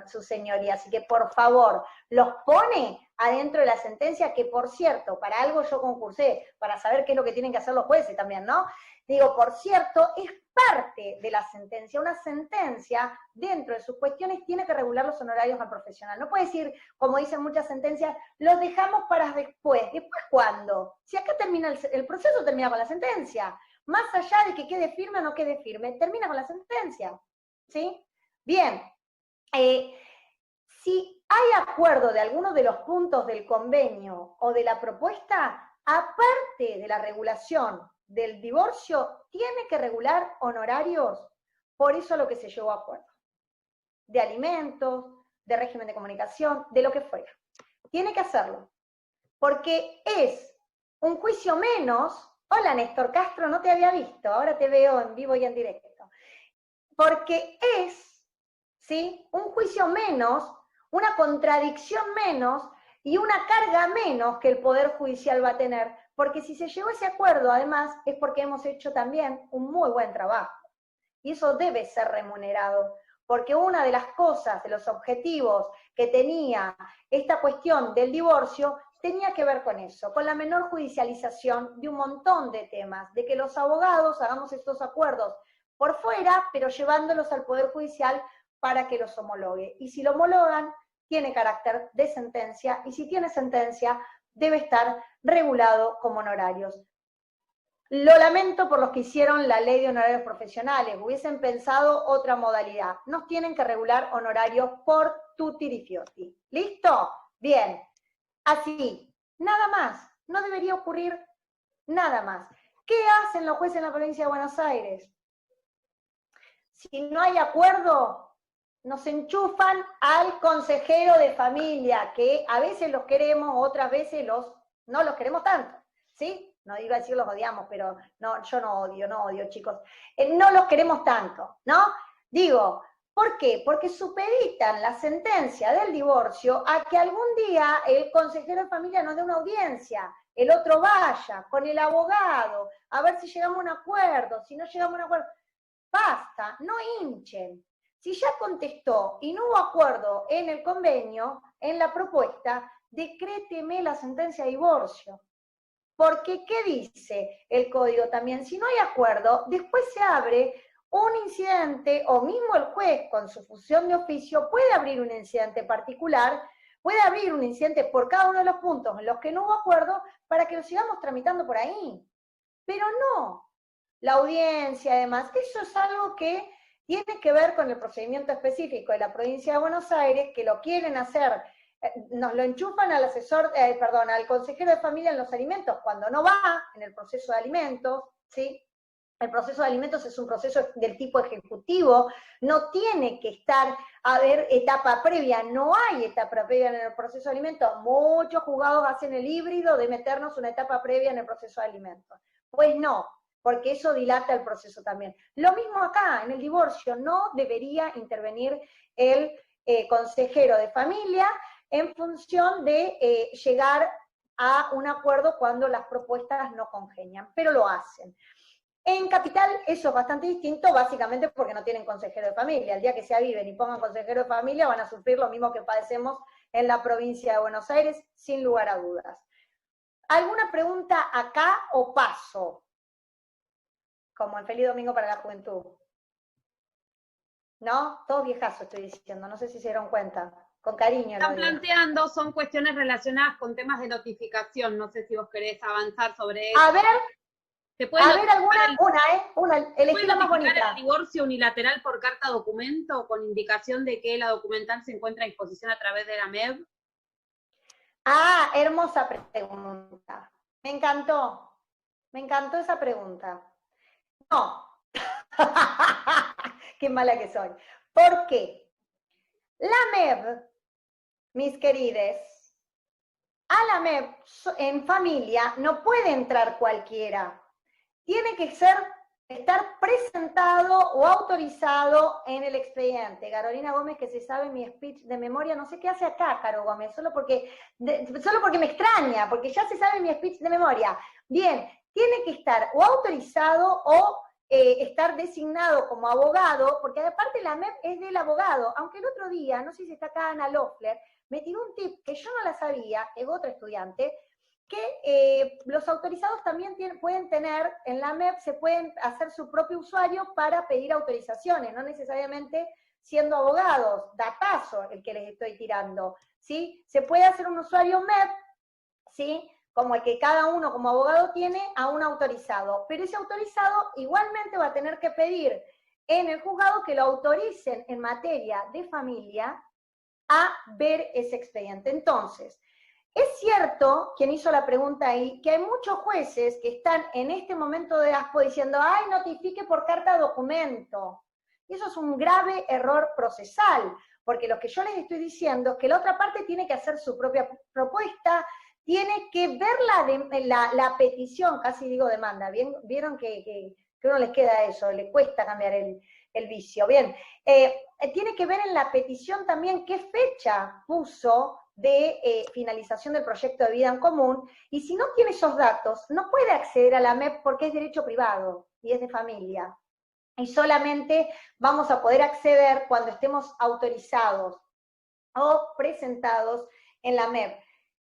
su señoría. Así que, por favor, los pone adentro de la sentencia, que, por cierto, para algo yo concursé, para saber qué es lo que tienen que hacer los jueces también, ¿no? Digo, por cierto, es parte de la sentencia. Una sentencia, dentro de sus cuestiones, tiene que regular los honorarios al profesional. No puede decir, como dicen muchas sentencias, los dejamos para después. ¿Después cuándo? Si acá termina el proceso, termina con la sentencia. Más allá de que quede firme o no quede firme, termina con la sentencia, ¿sí? Bien, si hay acuerdo de alguno de los puntos del convenio o de la propuesta, aparte de la regulación del divorcio, tiene que regular honorarios, por eso lo que se llegó a acuerdo, de alimentos, de régimen de comunicación, de lo que fuera. Tiene que hacerlo, porque es un juicio menos. Hola, Néstor Castro, no te había visto, ahora te veo en vivo y en directo. Porque es, ¿sí?, un juicio menos, una contradicción menos y una carga menos que el Poder Judicial va a tener, porque si se llegó a ese acuerdo, además, es porque hemos hecho también un muy buen trabajo. Y eso debe ser remunerado, porque una de las cosas, de los objetivos que tenía esta cuestión del divorcio, tenía que ver con eso, con la menor judicialización de un montón de temas, de que los abogados hagamos estos acuerdos por fuera, pero llevándolos al Poder Judicial para que los homologue. Y si lo homologan, tiene carácter de sentencia, y si tiene sentencia, debe estar regulado como honorarios. Lo lamento por los que hicieron la ley de honorarios profesionales, hubiesen pensado otra modalidad. Nos tienen que regular honorarios por tutti di frutti. ¿Listo? Bien. Así, nada más, no debería ocurrir nada más. ¿Qué hacen los jueces en la provincia de Buenos Aires? Si no hay acuerdo, nos enchufan al consejero de familia, que a veces los queremos, otras veces no los queremos tanto, ¿sí? No iba a decir los odiamos, pero no, yo no odio, chicos. No los queremos tanto, ¿no? Digo, ¿por qué? Porque supeditan la sentencia del divorcio a que algún día el consejero de familia nos dé una audiencia, el otro vaya con el abogado, a ver si llegamos a un acuerdo, si no llegamos a un acuerdo. Basta, no hinchen. Si ya contestó y no hubo acuerdo en el convenio, en la propuesta, decréteme la sentencia de divorcio. Porque, ¿qué dice el código también? Si no hay acuerdo, después se abre un incidente, o mismo el juez con su función de oficio puede abrir un incidente particular, puede abrir un incidente por cada uno de los puntos en los que no hubo acuerdo para que lo sigamos tramitando por ahí. Pero no, la audiencia además, eso es algo que tiene que ver con el procedimiento específico de la provincia de Buenos Aires, que lo quieren hacer, nos lo enchufan al al consejero de familia en los alimentos cuando no va en el proceso de alimentos, ¿sí? El proceso de alimentos es un proceso del tipo ejecutivo, no tiene que estar, a ver, etapa previa, no hay etapa previa en el proceso de alimentos. Muchos juzgados hacen el híbrido de meternos una etapa previa en el proceso de alimentos. Pues no, porque eso dilata el proceso también. Lo mismo acá, en el divorcio, no debería intervenir el consejero de familia en función de llegar a un acuerdo cuando las propuestas no congenian, pero lo hacen. En Capital eso es bastante distinto, básicamente porque no tienen consejero de familia. El día que se aviven y pongan consejero de familia van a sufrir lo mismo que padecemos en la provincia de Buenos Aires, sin lugar a dudas. ¿Alguna pregunta acá o paso? Como en Feliz Domingo para la Juventud. ¿No? Todos viejazos estoy diciendo, no sé si se dieron cuenta. Con cariño. Están planteando, son cuestiones relacionadas con temas de notificación, no sé si vos querés avanzar sobre eso. A ver, una, elegí la más bonita. ¿El divorcio unilateral por carta documento con indicación de que la documental se encuentra a disposición a través de la MEB? Ah, hermosa pregunta. Me encantó esa pregunta. No. Qué mala que soy. ¿Por qué? La MEB, mis querides, a la MEB en familia no puede entrar cualquiera. Tiene que estar presentado o autorizado en el expediente. Carolina Gómez, que se sabe mi speech de memoria, no sé qué hace acá, Caro Gómez, solo porque me extraña, porque ya se sabe mi speech de memoria. Bien, tiene que estar o autorizado o estar designado como abogado, porque aparte la MEP es del abogado, aunque el otro día, no sé si está acá Ana Loeffler, me tiró un tip que yo no la sabía, es otra estudiante, que los autorizados también pueden tener, en la MEP se pueden hacer su propio usuario para pedir autorizaciones, no necesariamente siendo abogados, datazo el que les estoy tirando, ¿sí? Se puede hacer un usuario MEP, ¿sí?, como el que cada uno como abogado tiene, a un autorizado, pero ese autorizado igualmente va a tener que pedir en el juzgado que lo autoricen en materia de familia a ver ese expediente. Entonces, es cierto, quien hizo la pregunta ahí, que hay muchos jueces que están en este momento de ASPO diciendo, ¡ay, notifique por carta documento! Y eso es un grave error procesal, porque lo que yo les estoy diciendo es que la otra parte tiene que hacer su propia propuesta, tiene que ver la petición, casi digo demanda, ¿bien? Vieron que uno les queda eso, le cuesta cambiar el vicio. Bien, tiene que ver en la petición también qué fecha puso de finalización del proyecto de vida en común, y si no tiene esos datos, no puede acceder a la MEP porque es derecho privado y es de familia. Y solamente vamos a poder acceder cuando estemos autorizados o presentados en la MEP.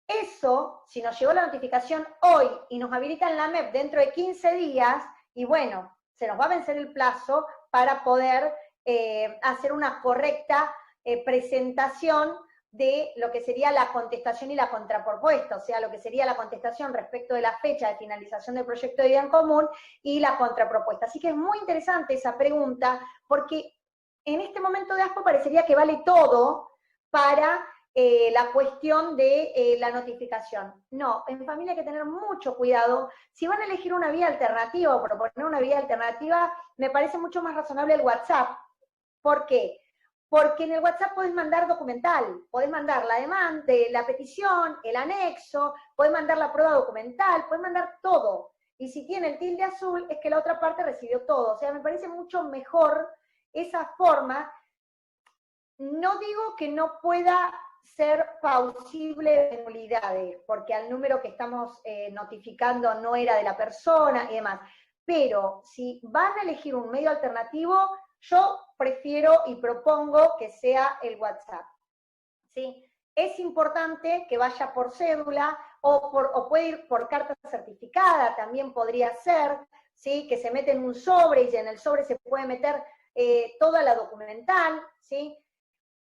Eso, si nos llegó la notificación hoy y nos habilitan la MEP dentro de 15 días, y bueno, se nos va a vencer el plazo para poder hacer una correcta presentación de lo que sería la contestación y la contrapropuesta, o sea, lo que sería la contestación respecto de la fecha de finalización del proyecto de vida en común y la contrapropuesta. Así que es muy interesante esa pregunta, porque en este momento de ASPO parecería que vale todo para la cuestión de la notificación. No, en familia hay que tener mucho cuidado. Si van a elegir una vía alternativa o proponer una vía alternativa, me parece mucho más razonable el WhatsApp. ¿Por qué? Porque en el WhatsApp podés mandar documental, podés mandar la demanda, la petición, el anexo, podés mandar la prueba documental, podés mandar todo. Y si tiene el tilde azul, es que la otra parte recibió todo. O sea, me parece mucho mejor esa forma. No digo que no pueda ser plausible de nulidades, porque al número que estamos notificando no era de la persona y demás. Pero si van a elegir un medio alternativo, yo prefiero y propongo que sea el WhatsApp, ¿sí? Es importante que vaya por cédula o puede ir por carta certificada, también podría ser, ¿sí? Que se mete en un sobre y en el sobre se puede meter toda la documental, ¿sí?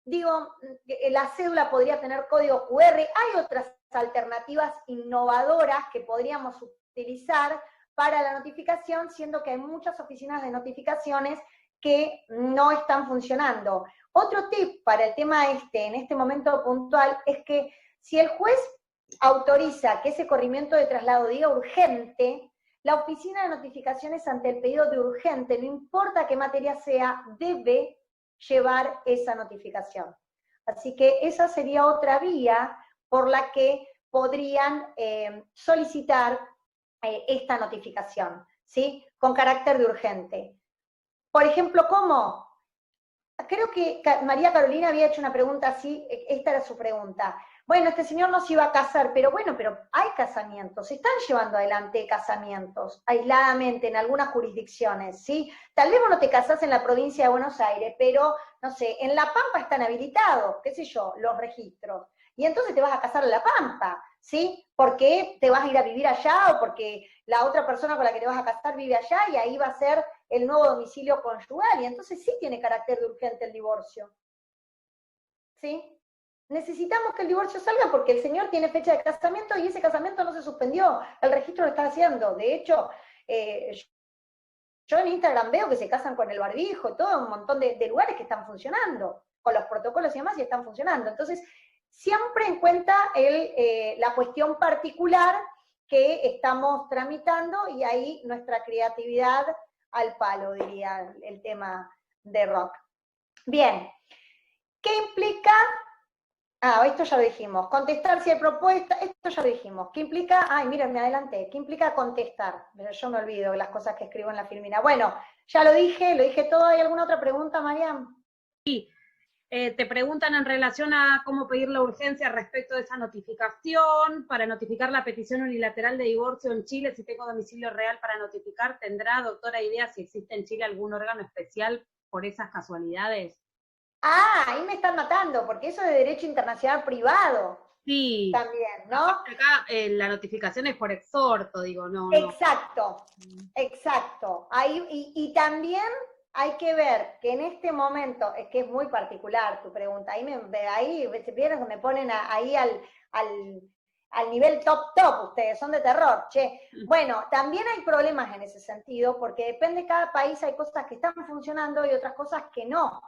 Digo, la cédula podría tener código QR, hay otras alternativas innovadoras que podríamos utilizar para la notificación, siendo que hay muchas oficinas de notificaciones que no están funcionando. Otro tip para el tema en este momento puntual, es que si el juez autoriza que ese corrimiento de traslado diga urgente, la oficina de notificaciones ante el pedido de urgente, no importa qué materia sea, debe llevar esa notificación. Así que esa sería otra vía por la que podrían solicitar esta notificación, ¿sí? Con carácter de urgente. Por ejemplo, ¿cómo? Creo que María Carolina había hecho una pregunta así, esta era su pregunta. Bueno, este señor no se iba a casar, pero bueno, pero hay casamientos, se están llevando adelante casamientos, aisladamente en algunas jurisdicciones, ¿sí? Tal vez vos no te casás en la provincia de Buenos Aires, pero, no sé, en La Pampa están habilitados, qué sé yo, los registros. Y entonces te vas a casar en La Pampa, ¿sí? Porque te vas a ir a vivir allá o porque la otra persona con la que te vas a casar vive allá y ahí va a ser el nuevo domicilio conyugal. Y entonces sí tiene carácter de urgente el divorcio. ¿Sí? Necesitamos que el divorcio salga porque el señor tiene fecha de casamiento y ese casamiento no se suspendió. El registro lo está haciendo. De hecho, yo en Instagram veo que se casan con el barbijo y todo, un montón de lugares que están funcionando, con los protocolos y demás, y están funcionando. Entonces, siempre en cuenta la cuestión particular que estamos tramitando y ahí nuestra creatividad al palo, diría el tema de rock. Bien, ¿qué implica? Esto ya lo dijimos. Contestar si hay propuesta, esto ya lo dijimos. ¿Qué implica? Miren, me adelanté. ¿Qué implica contestar? Pero yo me olvido de las cosas que escribo en la filmina. Bueno, ya lo dije todo. ¿Hay alguna otra pregunta, Mariam? Sí. Te preguntan en relación a cómo pedir la urgencia respecto de esa notificación. Para notificar la petición unilateral de divorcio en Chile, si tengo domicilio real para notificar, ¿tendrá, doctora, idea si existe en Chile algún órgano especial por esas casualidades? Ahí me están matando, porque eso es de derecho internacional privado. Sí. También, ¿no? Acá la notificación es por exhorto, digo, no. Exacto, exacto. Ahí, y también hay que ver que en este momento, es que es muy particular tu pregunta, ahí se vieron que me ponen ahí al nivel top, ustedes son de terror, che. Bueno, también hay problemas en ese sentido, porque depende de cada país, hay cosas que están funcionando y otras cosas que no.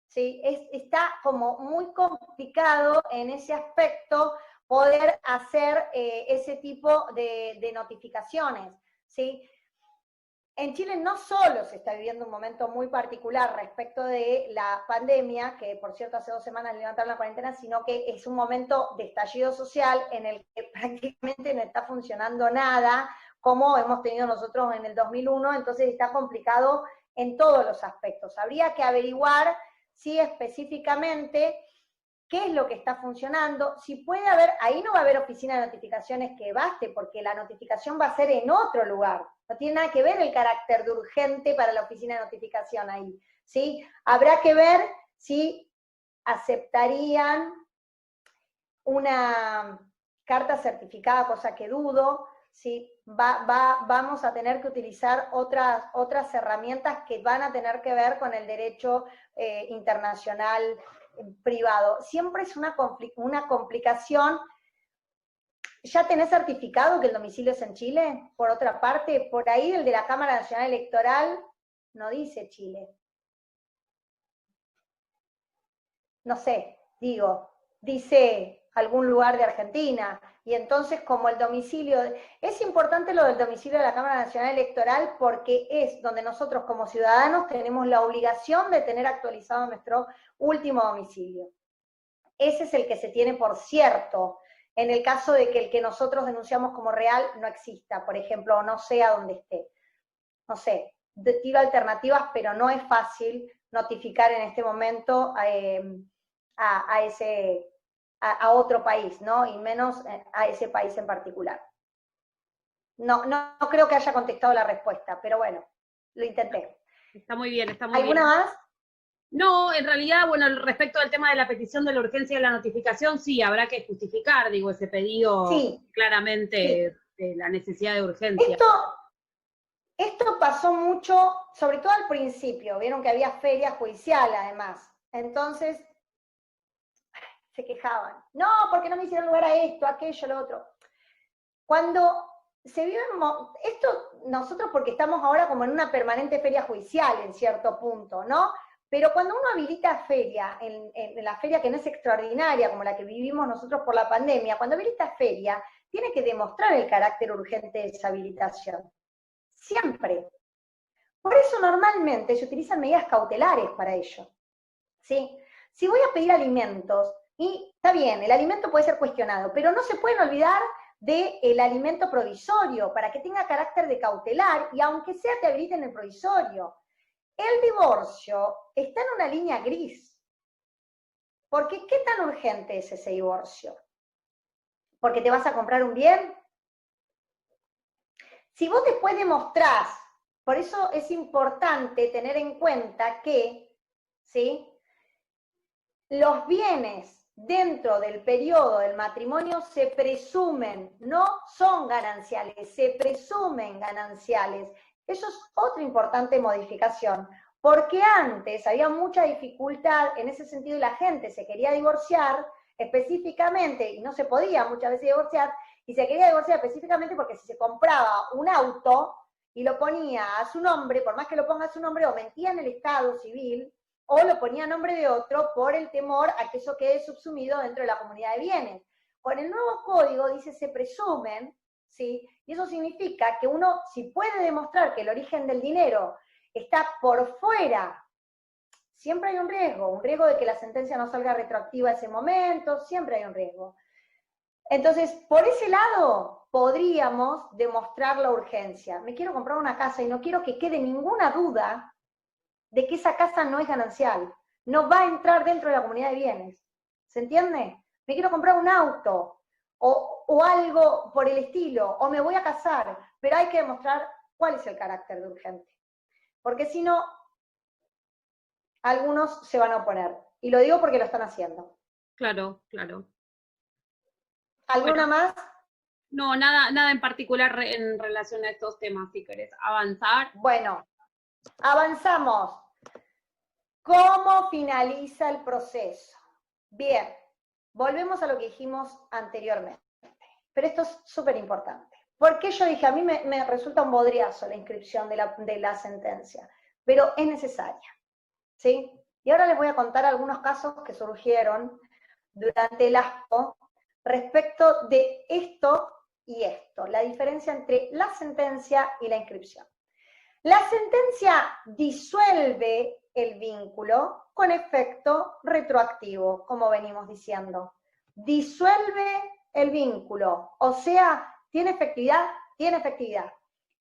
¿Sí? Está como muy complicado en ese aspecto poder hacer ese tipo de notificaciones, ¿sí? En Chile no solo se está viviendo un momento muy particular respecto de la pandemia, que por cierto hace 2 semanas levantaron la cuarentena, sino que es un momento de estallido social en el que prácticamente no está funcionando nada, como hemos tenido nosotros en el 2001, entonces está complicado en todos los aspectos. Habría que averiguar si específicamente qué es lo que está funcionando, si puede haber, ahí no va a haber oficina de notificaciones que baste, porque la notificación va a ser en otro lugar, no tiene nada que ver el carácter de urgente para la oficina de notificación ahí, ¿sí? Habrá que ver si aceptarían una carta certificada, cosa que dudo, ¿sí? Vamos a tener que utilizar otras herramientas que van a tener que ver con el derecho internacional privado. Siempre es una complicación. ¿Ya tenés certificado que el domicilio es en Chile? Por otra parte, por ahí el de la Cámara Nacional Electoral no dice Chile. No sé, dice algún lugar de Argentina, y entonces como el domicilio, es importante lo del domicilio de la Cámara Nacional Electoral porque es donde nosotros como ciudadanos tenemos la obligación de tener actualizado nuestro último domicilio. Ese es el que se tiene por cierto, en el caso de que el que nosotros denunciamos como real no exista, por ejemplo, o no sea donde esté. No sé, tiro alternativas, pero no es fácil notificar en este momento a otro país, ¿no? Y menos a ese país en particular. No creo que haya contestado la respuesta, pero bueno, lo intenté. Está muy bien, está muy bien. ¿Alguna más? No, en realidad, bueno, respecto al tema de la petición de la urgencia de la notificación, sí, habrá que justificar, ese pedido claramente de la necesidad de urgencia. Esto pasó mucho, sobre todo al principio, vieron que había feria judicial además, entonces se quejaban, no, porque no me hicieron lugar a esto, aquello, lo otro. Cuando se vive esto, nosotros porque estamos ahora como en una permanente feria judicial en cierto punto, ¿no? Pero cuando uno habilita feria, en la feria que no es extraordinaria, como la que vivimos nosotros por la pandemia, cuando habilita feria, tiene que demostrar el carácter urgente de esa habilitación. Siempre. Por eso normalmente se utilizan medidas cautelares para ello. ¿Sí? Si voy a pedir alimentos, y está bien, el alimento puede ser cuestionado, pero no se pueden olvidar del alimento provisorio, para que tenga carácter de cautelar, y aunque sea te habiliten el provisorio. El divorcio está en una línea gris. Porque ¿qué tan urgente es ese divorcio? ¿Porque te vas a comprar un bien? Si vos después demostrás, por eso es importante tener en cuenta que, ¿sí?, los bienes dentro del periodo del matrimonio se presumen, no son gananciales, se presumen gananciales. Eso es otra importante modificación, porque antes había mucha dificultad en ese sentido y la gente se quería divorciar específicamente, y no se podía muchas veces divorciar, y se quería divorciar específicamente porque si se compraba un auto y lo ponía a su nombre, por más que lo ponga a su nombre, o mentía en el estado civil, o lo ponía a nombre de otro por el temor a que eso quede subsumido dentro de la comunidad de bienes. Con el nuevo código dice se presumen, ¿sí? Y eso significa que uno, si puede demostrar que el origen del dinero está por fuera, siempre hay un riesgo de que la sentencia no salga retroactiva a ese momento, siempre hay un riesgo. Entonces, por ese lado, podríamos demostrar la urgencia. Me quiero comprar una casa y no quiero que quede ninguna duda de que esa casa no es ganancial, no va a entrar dentro de la comunidad de bienes. ¿Se entiende? Me quiero comprar un auto, o algo por el estilo, o me voy a casar, pero hay que demostrar cuál es el carácter de urgente. Porque si no, algunos se van a oponer. Y lo digo porque lo están haciendo. Claro, claro. ¿Alguna más? No, nada en particular en relación a estos temas, si querés avanzar. Bueno, avanzamos. ¿Cómo finaliza el proceso? Bien, volvemos a lo que dijimos anteriormente, pero esto es súper importante. Porque yo dije, a mí me resulta un bodriazo la inscripción de la sentencia, pero es necesaria, ¿sí? Y ahora les voy a contar algunos casos que surgieron durante el ASPO respecto de esto y esto, la diferencia entre la sentencia y la inscripción. La sentencia disuelve el vínculo con efecto retroactivo, como venimos diciendo. Disuelve el vínculo, o sea, ¿tiene efectividad? Tiene efectividad.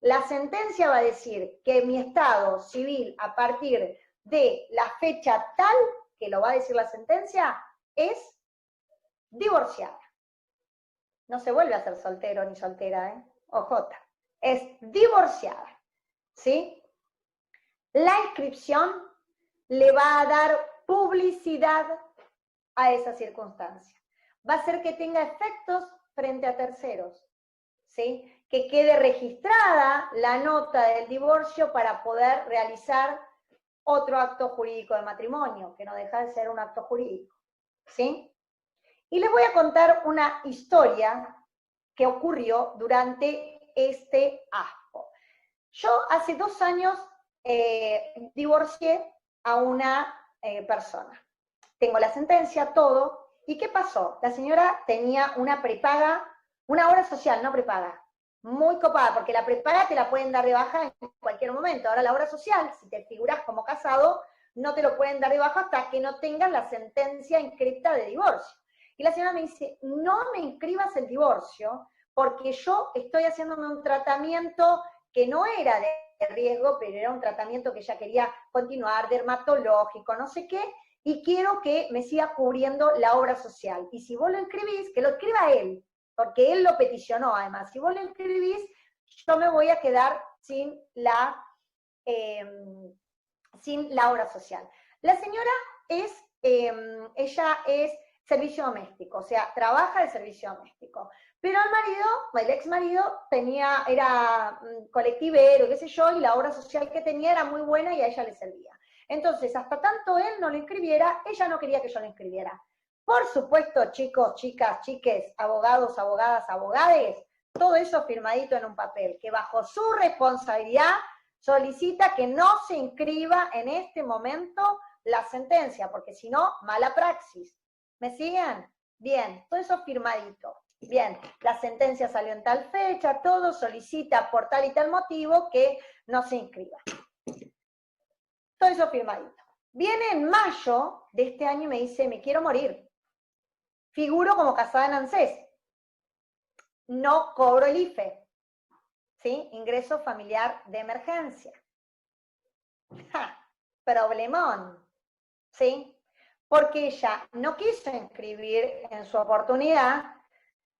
La sentencia va a decir que mi estado civil a partir de la fecha tal, que lo va a decir la sentencia, es divorciada. No se vuelve a ser soltero ni soltera, ojota. Es divorciada. ¿Sí? La inscripción le va a dar publicidad a esa circunstancia. Va a hacer que tenga efectos frente a terceros, ¿sí? Que quede registrada la nota del divorcio para poder realizar otro acto jurídico de matrimonio, que no deja de ser un acto jurídico, ¿sí? Y les voy a contar una historia que ocurrió durante este ASPO. Yo hace 2 años divorcié a una persona. Tengo la sentencia, todo. ¿Y qué pasó? La señora tenía una prepaga, una obra social, no prepaga, muy copada, porque la prepaga te la pueden dar de baja en cualquier momento. Ahora la obra social, si te figurás como casado, no te lo pueden dar de baja hasta que no tengas la sentencia inscripta de divorcio. Y la señora me dice, no me inscribas el divorcio, porque yo estoy haciéndome un tratamiento que no era de riesgo, pero era un tratamiento que ella quería continuar, dermatológico, no sé qué, y quiero que me siga cubriendo la obra social. Y si vos lo inscribís, que lo escriba él, porque él lo peticionó además, si vos lo inscribís, yo me voy a quedar sin la obra social. La señora ella es servicio doméstico, o sea, trabaja de servicio doméstico. Pero el marido, el ex marido, era colectivero, qué sé yo, y la obra social que tenía era muy buena y a ella le servía. Entonces, hasta tanto él no lo inscribiera, ella no quería que yo lo inscribiera. Por supuesto, chicos, chicas, chiques, abogados, abogadas, abogades, todo eso firmadito en un papel, que bajo su responsabilidad solicita que no se inscriba en este momento la sentencia, porque si no, mala praxis. ¿Me siguen? Bien, todo eso firmadito. Bien, la sentencia salió en tal fecha, todo, solicita por tal y tal motivo que no se inscriba. Todo eso firmadito. Viene en mayo de este año y me dice, me quiero morir. Figuro como casada en ANSES. No cobro el IFE. ¿Sí? Ingreso familiar de emergencia. ¡Ja! Problemón. ¿Sí? Porque ella no quiso inscribir en su oportunidad,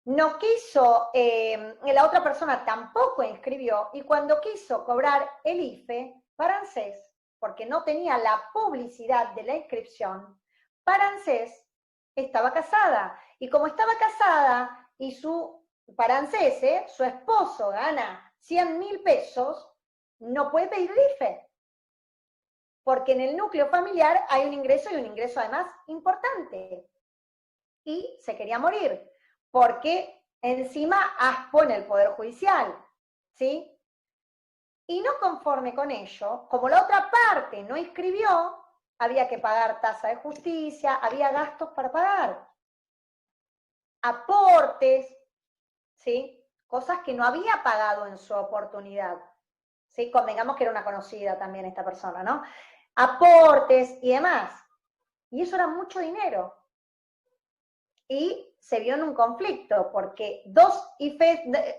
no quiso, la otra persona tampoco inscribió, y cuando quiso cobrar el IFE para ANSES, porque no tenía la publicidad de la inscripción, para ANSES estaba casada, y como estaba casada, y para ANSES, su esposo gana 100.000 pesos, no puede pedir el IFE, porque en el núcleo familiar hay un ingreso, y un ingreso además importante, y se quería morir, porque encima aspo en el Poder Judicial, ¿sí? Y no conforme con ello, como la otra parte no inscribió, había que pagar tasa de justicia, había gastos para pagar, aportes, ¿sí? Cosas que no había pagado en su oportunidad, ¿sí? Convengamos que era una conocida también esta persona, ¿no? Aportes y demás. Y eso era mucho dinero. Y se vio en un conflicto, porque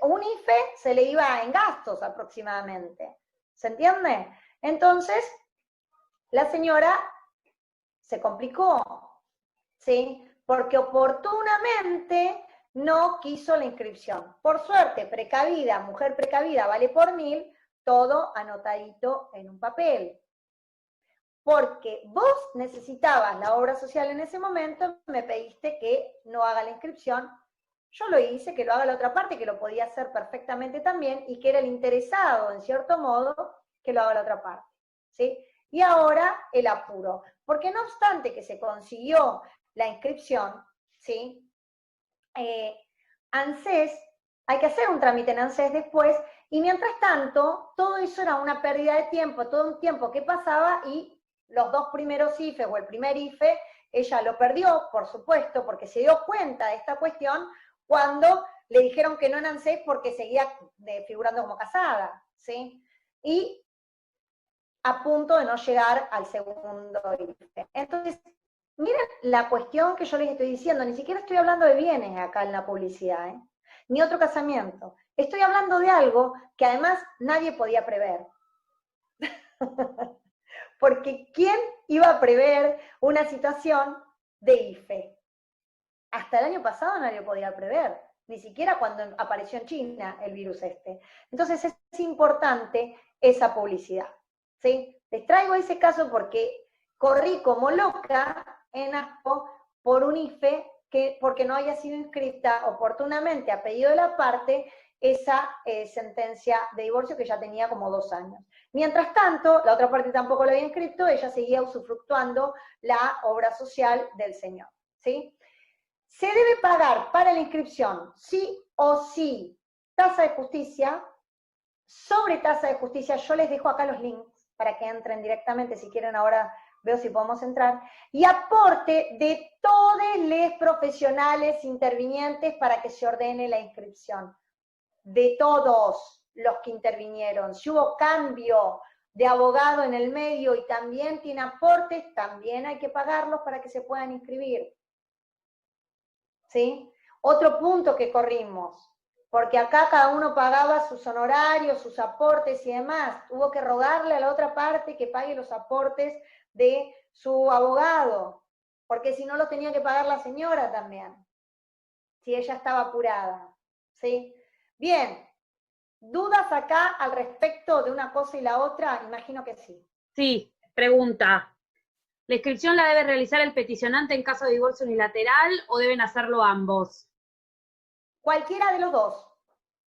un IFE se le iba en gastos aproximadamente. ¿Se entiende? Entonces, la señora se complicó, ¿sí? Porque oportunamente no quiso la inscripción. Por suerte, precavida, mujer precavida vale por 1000, todo anotadito en un papel. Porque vos necesitabas la obra social en ese momento, me pediste que no haga la inscripción, yo lo hice, que lo haga la otra parte, que lo podía hacer perfectamente también, y que era el interesado, en cierto modo, que lo haga la otra parte, ¿sí? Y ahora el apuro, porque no obstante que se consiguió la inscripción, ¿sí? ANSES, hay que hacer un trámite en ANSES después, y mientras tanto, todo eso era una pérdida de tiempo, todo un tiempo que pasaba, y los dos primeros IFE o el primer IFE, ella lo perdió, por supuesto, porque se dio cuenta de esta cuestión cuando le dijeron que no en ANSES porque seguía figurando como casada, ¿sí? Y a punto de no llegar al segundo IFE. Entonces, miren la cuestión que yo les estoy diciendo, ni siquiera estoy hablando de bienes acá en la publicidad, ¿eh? Ni otro casamiento. Estoy hablando de algo que además nadie podía prever. Porque ¿quién iba a prever una situación de IFE? Hasta el año pasado nadie podía prever, ni siquiera cuando apareció en China el virus este. Entonces es importante esa publicidad, ¿sí? Les traigo ese caso porque corrí como loca en ASPO por un IFE porque no haya sido inscrita oportunamente a pedido de la parte esa sentencia de divorcio que ya tenía como 2 años. Mientras tanto, la otra parte tampoco lo había inscrito, ella seguía usufructuando la obra social del señor, ¿sí? Se debe pagar para la inscripción, sí o sí, tasa de justicia, sobre tasa de justicia, yo les dejo acá los links para que entren directamente, si quieren ahora veo si podemos entrar, y aporte de todos los profesionales intervinientes para que se ordene la inscripción. De todos los que intervinieron. Si hubo cambio de abogado en el medio y también tiene aportes, también hay que pagarlos para que se puedan inscribir. ¿Sí? Otro punto que corrimos, porque acá cada uno pagaba sus honorarios, sus aportes y demás. Hubo que rogarle a la otra parte que pague los aportes de su abogado, porque si no los tenía que pagar la señora también, si ella estaba apurada. ¿Sí? Bien, ¿dudas acá al respecto de una cosa y la otra? Imagino que sí. Sí, pregunta. ¿La inscripción la debe realizar el peticionante en caso de divorcio unilateral o deben hacerlo ambos? Cualquiera de los dos.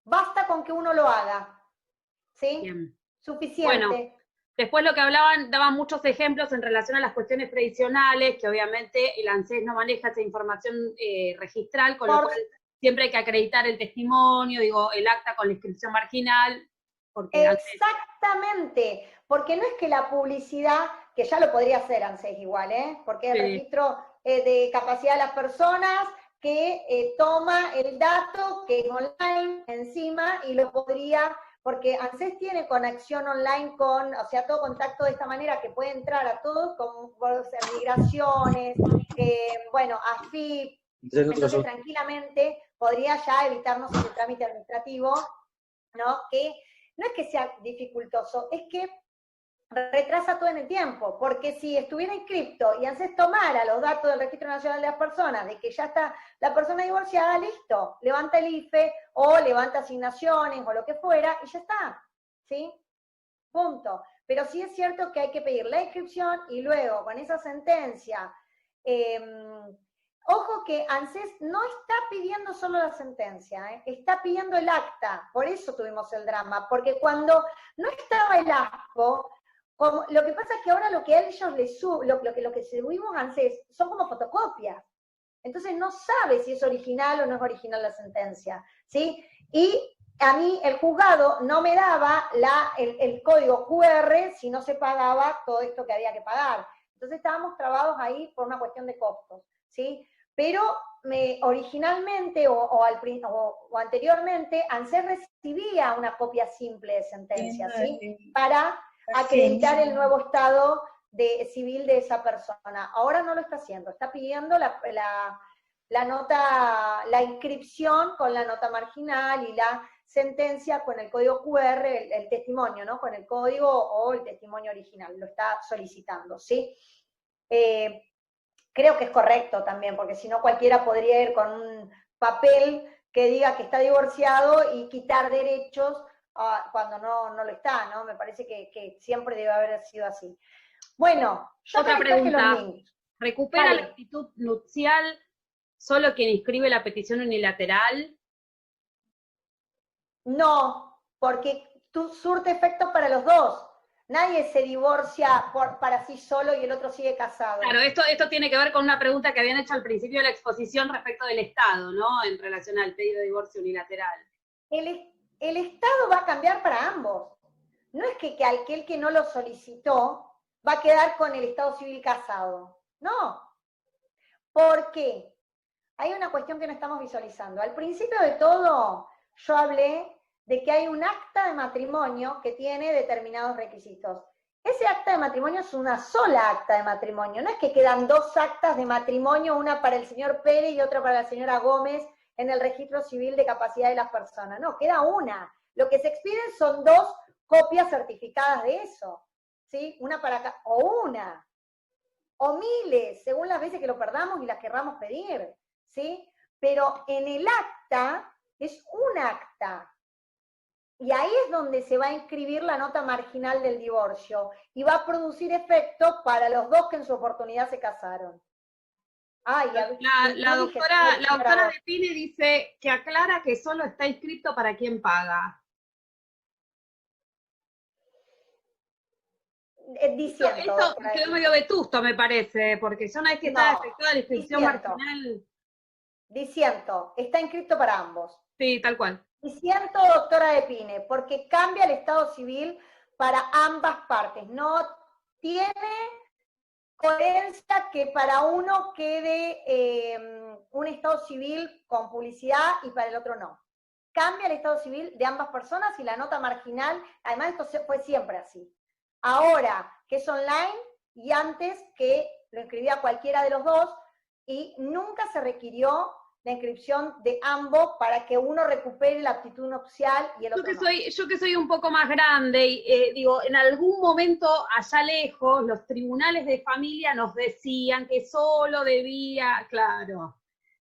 Basta con que uno lo haga. ¿Sí? Bien. Suficiente. Bueno, después lo que hablaban, daban muchos ejemplos en relación a las cuestiones previsionales, que obviamente el ANSES no maneja esa información registral, con lo cual siempre hay que acreditar el testimonio, digo, el acta con la inscripción marginal, Porque exactamente, porque no es que la publicidad, que ya lo podría hacer ANSES igual, porque el registro de capacidad de las personas que toma el dato que es online encima y lo podría, porque ANSES tiene conexión online con, o sea, todo contacto de esta manera que puede entrar a todos, como puede ser migraciones, bueno, AFIP, entonces tranquilamente podría ya evitarnos ese trámite administrativo, ¿no? Que no es que sea dificultoso, es que retrasa todo en el tiempo, porque si estuviera inscripto y ANSES tomara los datos del Registro Nacional de las Personas, de que ya está la persona divorciada, listo, levanta el IFE o levanta asignaciones o lo que fuera y ya está, ¿sí? Punto. Pero sí es cierto que hay que pedir la inscripción y luego con esa sentencia, ojo que ANSES no está pidiendo solo la sentencia, está pidiendo el acta, por eso tuvimos el drama, porque cuando no estaba el ASPO, lo que pasa es que ahora lo que a ellos les lo que subimos a ANSES son como fotocopias, entonces no sabe si es original o no es original la sentencia, ¿sí? Y a mí el juzgado no me daba el código QR si no se pagaba todo esto que había que pagar, entonces estábamos trabados ahí por una cuestión de costos, ¿sí? Pero originalmente o anteriormente, ANSES recibía una copia simple de sentencia, ¿sí? Para acreditar el nuevo estado civil de esa persona. Ahora no lo está haciendo, está pidiendo la nota, la inscripción con la nota marginal y la sentencia con el código QR, el testimonio, ¿no? Con el código o el testimonio original, lo está solicitando, ¿sí? Creo que es correcto también, porque si no cualquiera podría ir con un papel que diga que está divorciado y quitar derechos cuando no lo está, ¿no? Me parece que siempre debe haber sido así. Bueno, yo otra pregunta. ¿Recupera la actitud nupcial solo quien inscribe la petición unilateral? No, porque surte efectos para los dos. Nadie se divorcia para sí solo y el otro sigue casado. Claro, esto tiene que ver con una pregunta que habían hecho al principio de la exposición respecto del Estado, ¿no? En relación al pedido de divorcio unilateral. El Estado va a cambiar para ambos. No es que aquel que no lo solicitó va a quedar con el Estado civil casado. No. ¿Por qué? Hay una cuestión que no estamos visualizando. Al principio de todo, yo hablé de que hay un acta de matrimonio que tiene determinados requisitos. Ese acta de matrimonio es una sola acta de matrimonio, no es que quedan dos actas de matrimonio, una para el señor Pérez y otra para la señora Gómez en el registro civil de capacidad de las personas, no, queda una. Lo que se expiden son dos copias certificadas de eso, ¿sí? Una para acá, o una, o miles, según las veces que lo perdamos y las querramos pedir, ¿sí? Pero en el acta es un acta. Y ahí es donde se va a inscribir la nota marginal del divorcio y va a producir efecto para los dos que en su oportunidad se casaron. La doctora De Pine dice que aclara que solo está inscrito para quien paga. Diciendo. Eso quedó medio vetusto, me parece, porque ya una vez que está efectuada la inscripción marginal. Diciendo, está inscrito para ambos. Sí, tal cual. Diciendo, doctora De Pine, porque cambia el estado civil para ambas partes. No tiene coherencia que para uno quede un estado civil con publicidad y para el otro no. Cambia el estado civil de ambas personas y la nota marginal, además esto fue siempre así. Ahora que es online y antes que lo inscribía cualquiera de los dos y nunca se requirió la inscripción de ambos para que uno recupere la aptitud nupcial y el otro no. Yo que soy un poco más grande, y digo, en algún momento allá lejos, los tribunales de familia nos decían que solo debía, claro,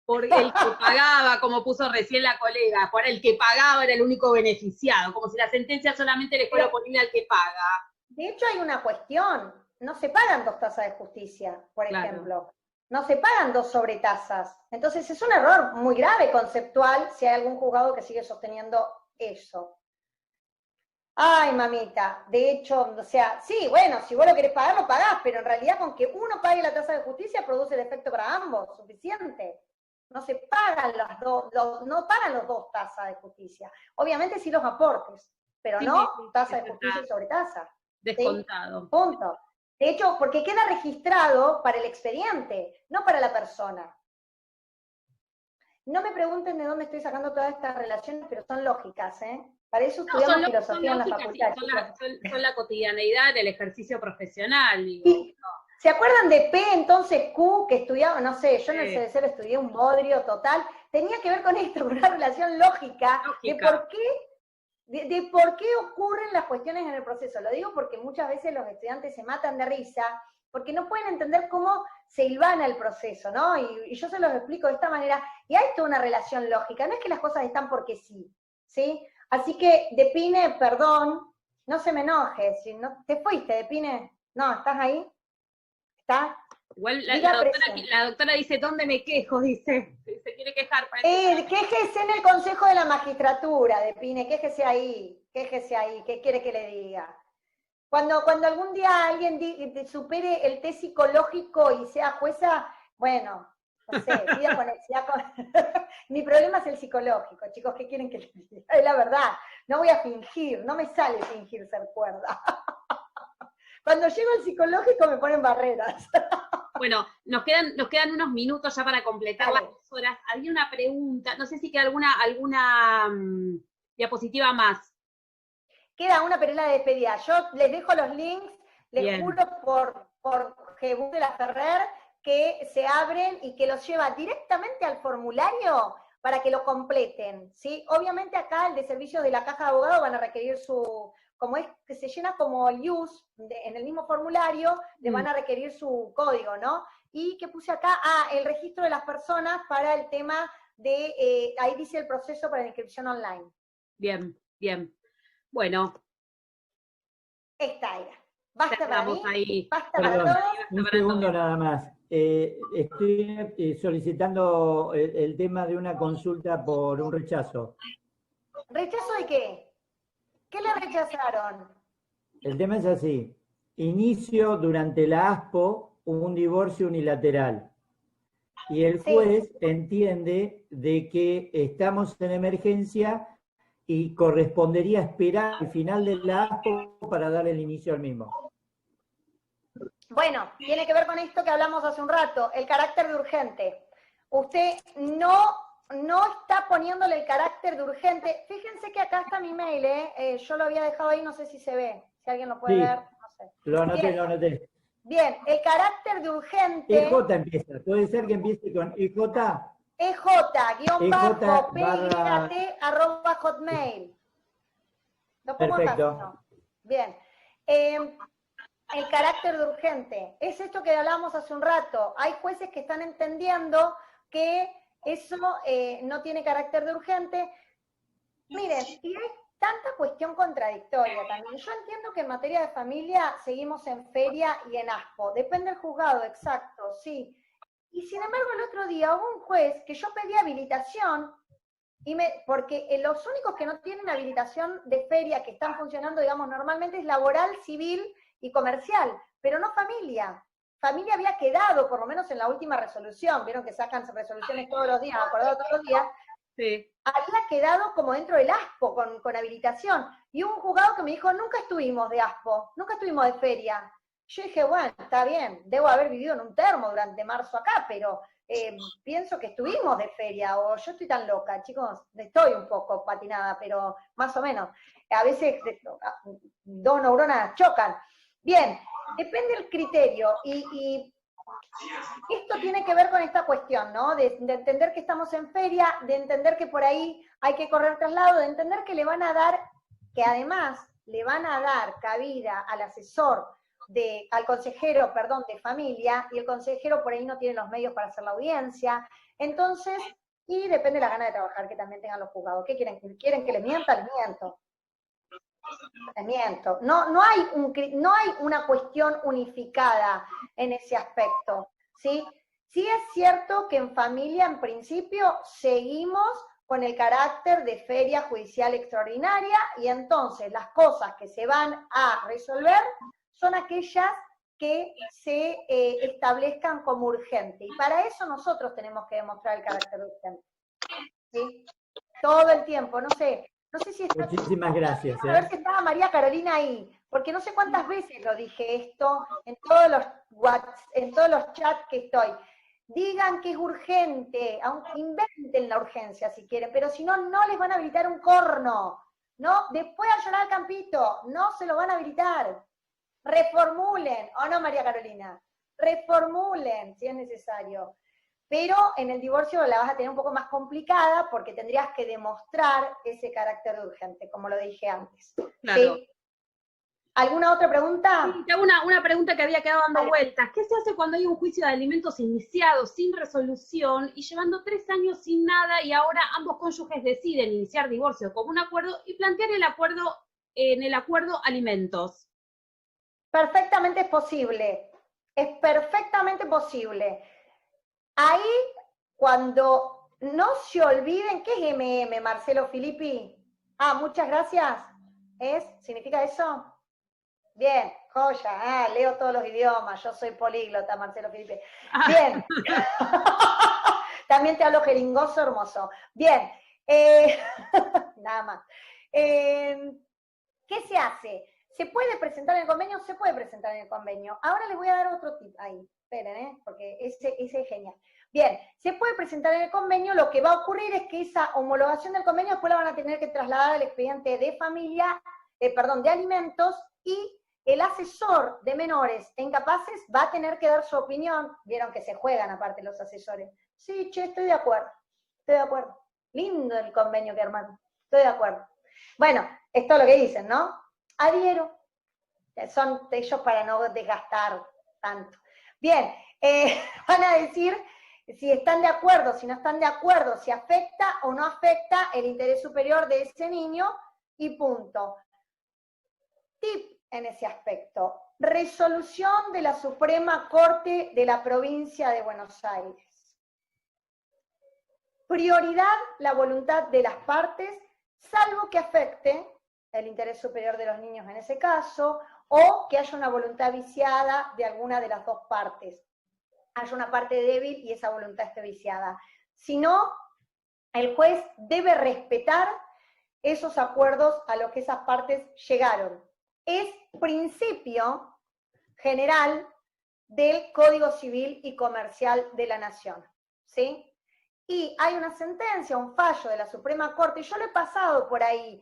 por el que pagaba, como puso recién la colega, por el que pagaba era el único beneficiado, como si la sentencia solamente le fuera oponible al que paga. De hecho hay una cuestión, no se pagan 2 tasas de justicia, por ejemplo. No se pagan 2 sobretasas. Entonces es un error muy grave conceptual si hay algún juzgado que sigue sosteniendo eso. Ay, mamita, de hecho, o sea, sí, bueno, si vos lo querés pagar, lo pagás, pero en realidad con que uno pague la tasa de justicia produce el efecto para ambos, suficiente. No se pagan no pagan los 2 tasas de justicia. Obviamente sí los aportes, pero Sí, no sí, sí, tasa de eso justicia está sobre tasa. ¿Sí? descontado. Punto. De hecho, porque queda registrado para el expediente, no para la persona. No me pregunten de dónde estoy sacando todas estas relaciones, pero son lógicas, ¿eh? Para eso No, estudiamos son filosofía en la lógicas, sí, facultad, son chicos. son la cotidianeidad del ejercicio profesional, digo. Y, ¿se acuerdan de P, entonces Q, que estudiaba, no sé, yo en el Sí. CDC estudié un bodrio total? Tenía que ver con esto, con una relación lógica. De por qué de por qué ocurren las cuestiones en el proceso. Lo digo porque muchas veces los estudiantes se matan de risa, porque no pueden entender cómo se hilvana el proceso, ¿no? Y yo se los explico de esta manera, y hay toda una relación lógica, no es que las cosas están porque sí, ¿sí? Así que, Depine, perdón, no se me enoje, si no, ¿te fuiste, Depine? No, ¿estás ahí? ¿Está? Igual Diga la doctora dice, ¿dónde me quejo? Dice, se quiere quejar. Quéjese en el Consejo de la Magistratura, Depine, quéjese ahí, ¿qué quiere que le diga? Cuando algún día alguien supere el test psicológico y sea jueza, bueno, no sé, vida con mi problema es el psicológico, chicos, ¿qué quieren que les diga? Es la verdad, no voy a fingir, no me sale fingir ser cuerda. Cuando llego al psicológico me ponen barreras. Bueno, nos quedan unos minutos ya para completar las 2 horas. Había una pregunta, no sé si queda alguna diapositiva más. Queda una, pero es la de despedida. Yo les dejo los links, les Bien. juro por Jebú de la Ferrer, que se abren y que los lleva directamente al formulario para que lo completen, ¿sí? Obviamente acá el de servicios de la Caja de Abogados van a requerir como es que se llena como el use en el mismo formulario, le van a requerir su código, ¿no? Y que puse acá, el registro de las personas para el tema de, ahí dice el proceso para la inscripción online. Bien, bien. Bueno. Esta era. Basta para mí, ahí. basta para todos. Un segundo nada más. Estoy solicitando el tema de una consulta por un rechazo. ¿Rechazo de qué? ¿Qué le rechazaron? El tema es así. Inicio durante la ASPO un divorcio unilateral. Y el juez entiende de que estamos en emergencia y correspondería esperar al final de la ASPO para dar el inicio al mismo. Bueno, tiene que ver con esto que hablamos hace un rato, el carácter de urgente. Usted no está poniéndole el carácter de urgente. Fíjense que acá está mi mail, yo lo había dejado ahí, no sé si se ve, si alguien lo puede ver, no sé. Lo anoté, Bien, el carácter de urgente... EJ empieza, puede ser que empiece con EJ. EJ-PYT@hotmail. Lo pongo acá, ¿no? Bien. El carácter de urgente. Es esto que hablábamos hace un rato. Hay jueces que están entendiendo que eso no tiene carácter de urgente. Miren, y hay tanta cuestión contradictoria también. Yo entiendo que en materia de familia seguimos en feria y en ASPO. Depende del juzgado, exacto, sí. Y sin embargo, el otro día hubo un juez que yo pedí habilitación, porque los únicos que no tienen habilitación de feria que están funcionando, digamos, normalmente es laboral, civil y comercial, pero no familia. Familia había quedado, por lo menos en la última resolución, vieron que sacan resoluciones todos los días, acordado todos los días, sí. Había quedado como dentro del ASPO con habilitación. Y hubo un juzgado que me dijo, nunca estuvimos de ASPO, nunca estuvimos de feria. Yo dije, bueno, está bien, debo haber vivido en un termo durante marzo acá, pero pienso que estuvimos de feria, o yo estoy tan loca, chicos, estoy un poco patinada, pero más o menos. A veces dos neuronas chocan. Bien, depende del criterio, y esto tiene que ver con esta cuestión, ¿no? De entender que estamos en feria, de entender que por ahí hay que correr traslado, de entender que que además le van a dar cabida al asesor, al consejero, perdón, de familia, y el consejero por ahí no tiene los medios para hacer la audiencia. Entonces, y depende de la gana de trabajar que también tengan los juzgados. ¿Qué quieren? ¿Quieren que les mienta? Les miento. Les miento. No hay una cuestión unificada en ese aspecto, ¿sí? Sí es cierto que en familia, en principio, seguimos con el carácter de feria judicial extraordinaria, y entonces las cosas que se van a resolver son aquellas que se establezcan como urgente. Y para eso nosotros tenemos que demostrar el carácter de urgente, ¿sí? Todo el tiempo, no sé. No sé si está... Muchísimas gracias. A ver si estaba María Carolina ahí, porque no sé cuántas veces lo dije esto en todos los en todos los chats que estoy. Digan que es urgente, inventen la urgencia si quieren, pero si no, no les van a habilitar un corno. No, después a llorar al campito, no se lo van a habilitar. Reformulen, ¿o no, María Carolina? Reformulen si es necesario. Pero en el divorcio la vas a tener un poco más complicada porque tendrías que demostrar ese carácter de urgente, como lo dije antes. Claro. ¿Sí? ¿Alguna otra pregunta? Sí, te hago una pregunta que había quedado dando vueltas. ¿Qué se hace cuando hay un juicio de alimentos iniciado sin resolución y llevando 3 años sin nada y ahora ambos cónyuges deciden iniciar divorcio como un acuerdo y plantear el acuerdo en el acuerdo alimentos? Perfectamente es posible. Es perfectamente posible. Ahí, cuando no se olviden, ¿qué es MM, Marcelo Filippi? Ah, muchas gracias. ¿Significa eso? Bien, joya, leo todos los idiomas, yo soy políglota, Marcelo Filippi. Bien. También te hablo jeringoso hermoso. Bien, nada más. ¿Qué se hace? ¿Se puede presentar en el convenio? Se puede presentar en el convenio. Ahora les voy a dar otro tip ahí. Esperen, porque ese es genial. Bien, se puede presentar en el convenio, lo que va a ocurrir es que esa homologación del convenio después la van a tener que trasladar al expediente de familia, de alimentos, y el asesor de menores e incapaces va a tener que dar su opinión. Vieron que se juegan aparte los asesores. Sí, che, estoy de acuerdo. Lindo el convenio que hermano. Estoy de acuerdo. Bueno, es todo lo que dicen, ¿no? Adhiero. Son ellos para no desgastar tanto. Bien, van a decir si están de acuerdo, si no están de acuerdo, si afecta o no afecta el interés superior de ese niño y punto. Tip en ese aspecto. Resolución de la Suprema Corte de la Provincia de Buenos Aires. Prioridad la voluntad de las partes, salvo que afecte el interés superior de los niños en ese caso, o que haya una voluntad viciada de alguna de las dos partes. Haya una parte débil y esa voluntad esté viciada. Si no, el juez debe respetar esos acuerdos a los que esas partes llegaron. Es principio general del Código Civil y Comercial de la Nación, ¿sí? Y hay una sentencia, un fallo de la Suprema Corte, yo lo he pasado por ahí,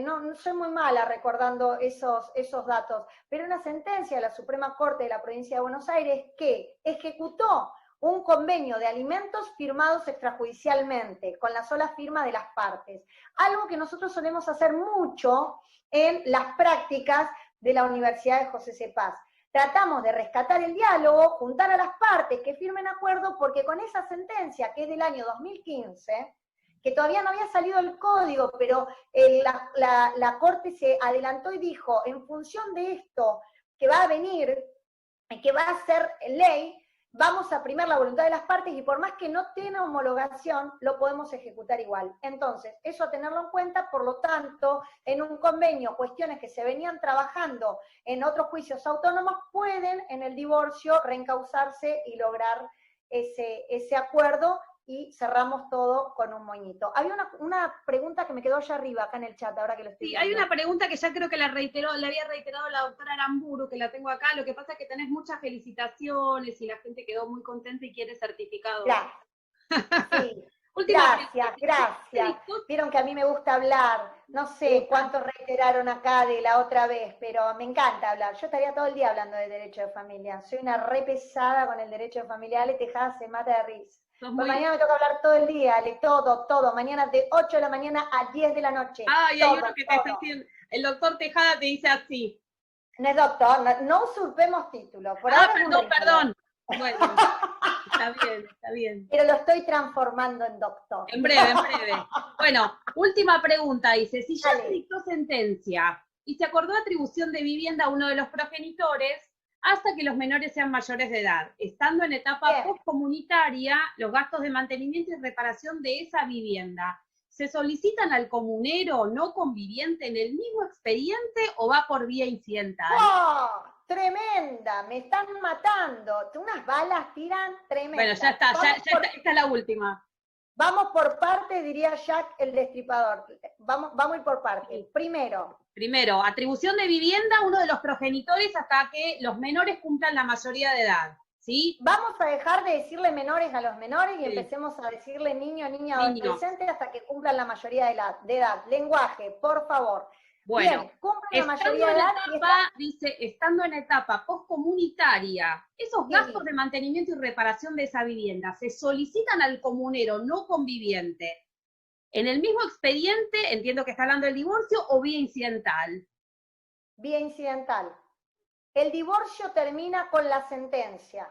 no soy muy mala recordando esos datos, pero una sentencia de la Suprema Corte de la Provincia de Buenos Aires que ejecutó un convenio de alimentos firmados extrajudicialmente, con la sola firma de las partes. Algo que nosotros solemos hacer mucho en las prácticas de la Universidad de José C. Paz. Tratamos de rescatar el diálogo, juntar a las partes que firmen acuerdo, porque con esa sentencia, que es del año 2015, que todavía no había salido el código, pero la Corte se adelantó y dijo, en función de esto que va a venir, que va a ser ley, vamos a primar la voluntad de las partes y por más que no tenga homologación, lo podemos ejecutar igual. Entonces, eso a tenerlo en cuenta, por lo tanto, en un convenio, cuestiones que se venían trabajando en otros juicios autónomos, pueden en el divorcio reencauzarse y lograr ese acuerdo y cerramos todo con un moñito. Había una pregunta que me quedó allá arriba, acá en el chat, ahora que lo estoy viendo. Hay una pregunta que ya creo que le había reiterado la doctora Aramburu, que la tengo acá. Lo que pasa es que tenés muchas felicitaciones y la gente quedó muy contenta y quiere certificado. Gracias. Sí. Gracias. Vieron que a mí me gusta hablar. No sé cuántos reiteraron acá de la otra vez, pero me encanta hablar. Yo estaría todo el día hablando de derecho de familia. Soy una re pesada con el derecho de familia. Ale Tejada se mata de risa. Pues mañana me toca hablar todo el día, Ale, todo. Mañana de 8 de la mañana a 10 de la noche. Y hay uno que te está diciendo, el doctor Tejada te dice así. No es doctor, no usurpemos título. Perdón. Bueno, está bien. Pero lo estoy transformando en doctor. En breve. Bueno, última pregunta, dice, si ya se dictó sentencia y se acordó atribución de vivienda a uno de los progenitores hasta que los menores sean mayores de edad, estando en etapa postcomunitaria, los gastos de mantenimiento y reparación de esa vivienda, ¿se solicitan al comunero no conviviente en el mismo expediente o va por vía incidental? ¡Oh! Tremenda, me están matando. Unas balas tiran tremenda. Bueno, ya está, esta es la última. Vamos por parte, diría Jack el Destripador. Vamos a ir por parte. Primero, atribución de vivienda a uno de los progenitores hasta que los menores cumplan la mayoría de edad, ¿sí? Vamos a dejar de decirle menores a los menores y Sí. empecemos a decirle niño, niña, adolescente hasta que cumplan la mayoría de edad. Lenguaje, por favor. Bueno, bien, cumplen la mayoría de edad. Dice, estando en etapa postcomunitaria, esos gastos de mantenimiento y reparación de esa vivienda se solicitan al comunero no conviviente en el mismo expediente, entiendo que está hablando del divorcio, o vía incidental. Vía incidental. El divorcio termina con la sentencia.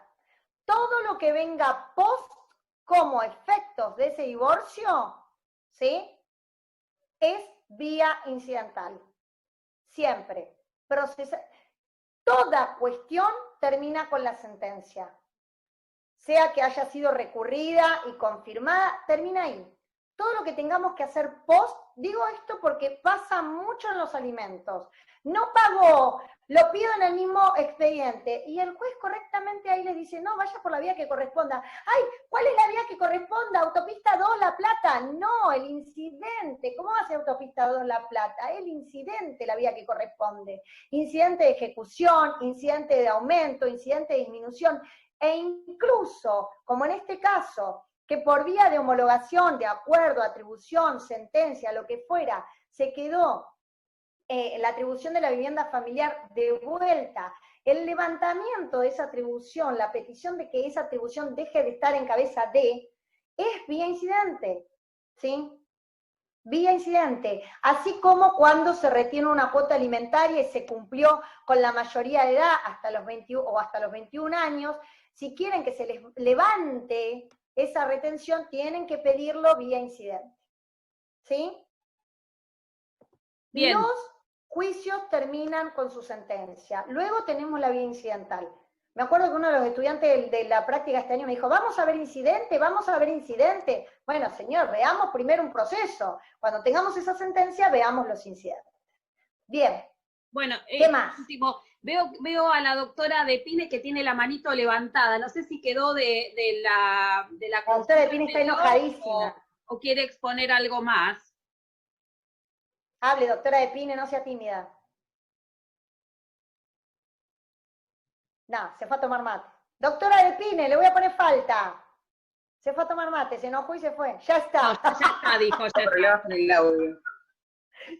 Todo lo que venga post como efectos de ese divorcio, ¿sí? Es vía incidental. Siempre. Toda cuestión termina con la sentencia. Sea que haya sido recurrida y confirmada, termina ahí. Todo lo que tengamos que hacer post, digo esto porque pasa mucho en los alimentos. No pagó, lo pido en el mismo expediente, y el juez correctamente ahí les dice, no, vaya por la vía que corresponda. ¡Ay! ¿Cuál es la vía que corresponda? Autopista 2 La Plata. No, el incidente. ¿Cómo va a ser Autopista 2 La Plata? El incidente, la vía que corresponde. Incidente de ejecución, incidente de aumento, incidente de disminución, e incluso, como en este caso, que por vía de homologación, de acuerdo, atribución, sentencia, lo que fuera, se quedó la atribución de la vivienda familiar de vuelta, el levantamiento de esa atribución, la petición de que esa atribución deje de estar en cabeza de, es vía incidente, ¿sí? Vía incidente, así como cuando se retiene una cuota alimentaria y se cumplió con la mayoría de edad hasta los 21 o hasta los 21 años, si quieren que se les levante esa retención, tienen que pedirlo vía incidente, ¿sí? Bien. Los juicios terminan con su sentencia. Luego tenemos la vía incidental. Me acuerdo que uno de los estudiantes de la práctica este año me dijo, vamos a ver incidente, vamos a ver incidente. Bueno, señor, veamos primero un proceso. Cuando tengamos esa sentencia, veamos los incidentes. Bien. Bueno, ¿qué más? Último, veo a la doctora de Pine que tiene la manito levantada. No sé si quedó de la La doctora de Pine está enojadísima. O quiere exponer algo más. Hable, doctora de Pine, no sea tímida. No, se fue a tomar mate. Doctora de Pine, le voy a poner falta. Se fue a tomar mate, se enojó y se fue. Ya está. No, ya está, dijo, ya está. Con el audio.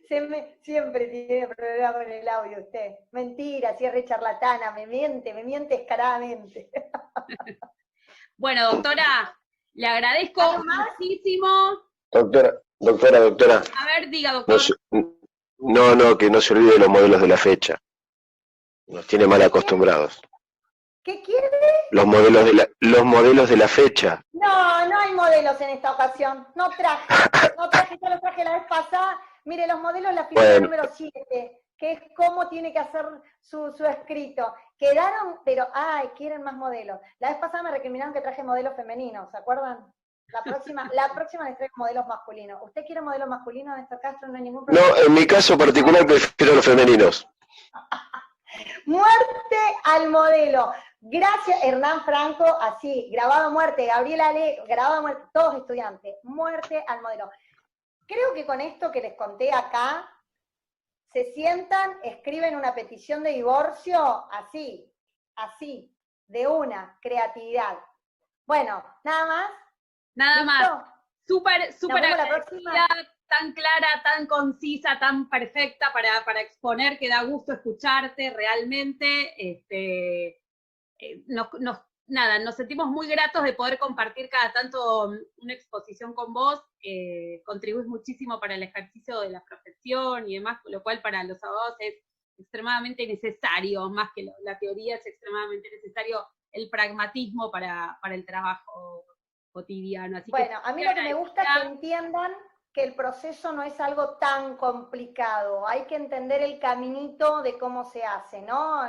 Siempre tiene problemas con el audio usted. Mentira, si es re charlatana, me miente descaradamente. Bueno, doctora, le agradezco muchísimo. Doctora. A ver, diga, doctor. No, que no se olvide de los modelos de la fecha. Nos tiene mal acostumbrados. ¿Qué quiere? Los modelos de la fecha. No hay modelos en esta ocasión. No traje, ya los traje la vez pasada. Mire, los modelos, la figura número 7, que es cómo tiene que hacer su escrito. Quedaron, pero, quieren más modelos. La vez pasada me recriminaron que traje modelos femeninos, ¿se acuerdan? La próxima les traigo modelos masculinos. ¿Usted quiere modelos masculinos, Néstor Castro? No hay ningún problema. No, en mi caso particular prefiero los femeninos. Muerte al modelo. Gracias, Hernán Franco, así, grabado a muerte, Gabriela Ale, grabado a muerte, todos estudiantes, muerte al modelo. Creo que con esto que les conté acá, se sientan, escriben una petición de divorcio, así, de una, creatividad. Bueno, nada más. Nada ¿listo? más. Súper agradecida, tan clara, tan concisa, tan perfecta para exponer, que da gusto escucharte realmente. Nos sentimos muy gratos de poder compartir cada tanto una exposición con vos. Contribuís muchísimo para el ejercicio de la profesión y demás, con lo cual para los abogados es extremadamente necesario, más que la teoría, es extremadamente necesario el pragmatismo para el trabajo cotidiano. Así bueno, a mí lo que me gusta es que entiendan que el proceso no es algo tan complicado, hay que entender el caminito de cómo se hace, ¿no?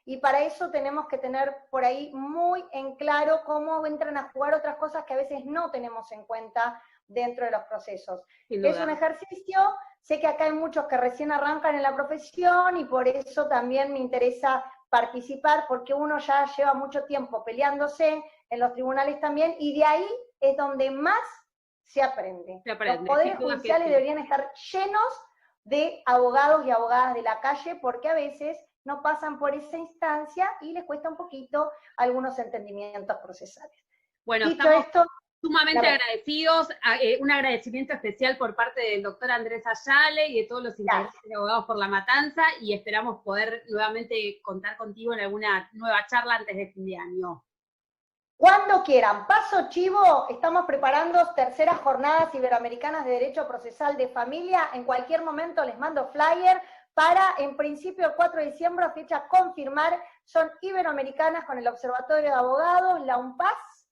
Y para eso tenemos que tener por ahí muy en claro cómo entran a jugar otras cosas que a veces no tenemos en cuenta dentro de los procesos. Es un ejercicio, sé que acá hay muchos que recién arrancan en la profesión y por eso también me interesa participar, porque uno ya lleva mucho tiempo peleándose en los tribunales también, y de ahí es donde más se aprende. Se aprende, Los poderes sin duda que judiciales sí. deberían estar llenos de abogados y abogadas de la calle, porque a veces no pasan por esa instancia y les cuesta un poquito algunos entendimientos procesales. Bueno, Dicho estamos esto, sumamente claro. agradecidos, un agradecimiento especial por parte del doctor Andrés Ayale y de todos los integrantes de Abogados por la Matanza, y esperamos poder nuevamente contar contigo en alguna nueva charla antes de fin de año. Cuando quieran. Paso chivo, estamos preparando terceras jornadas iberoamericanas de Derecho Procesal de Familia. En cualquier momento les mando flyer para, en principio, el 4 de diciembre, fecha a confirmar. Son iberoamericanas con el Observatorio de Abogados, la UNPAS,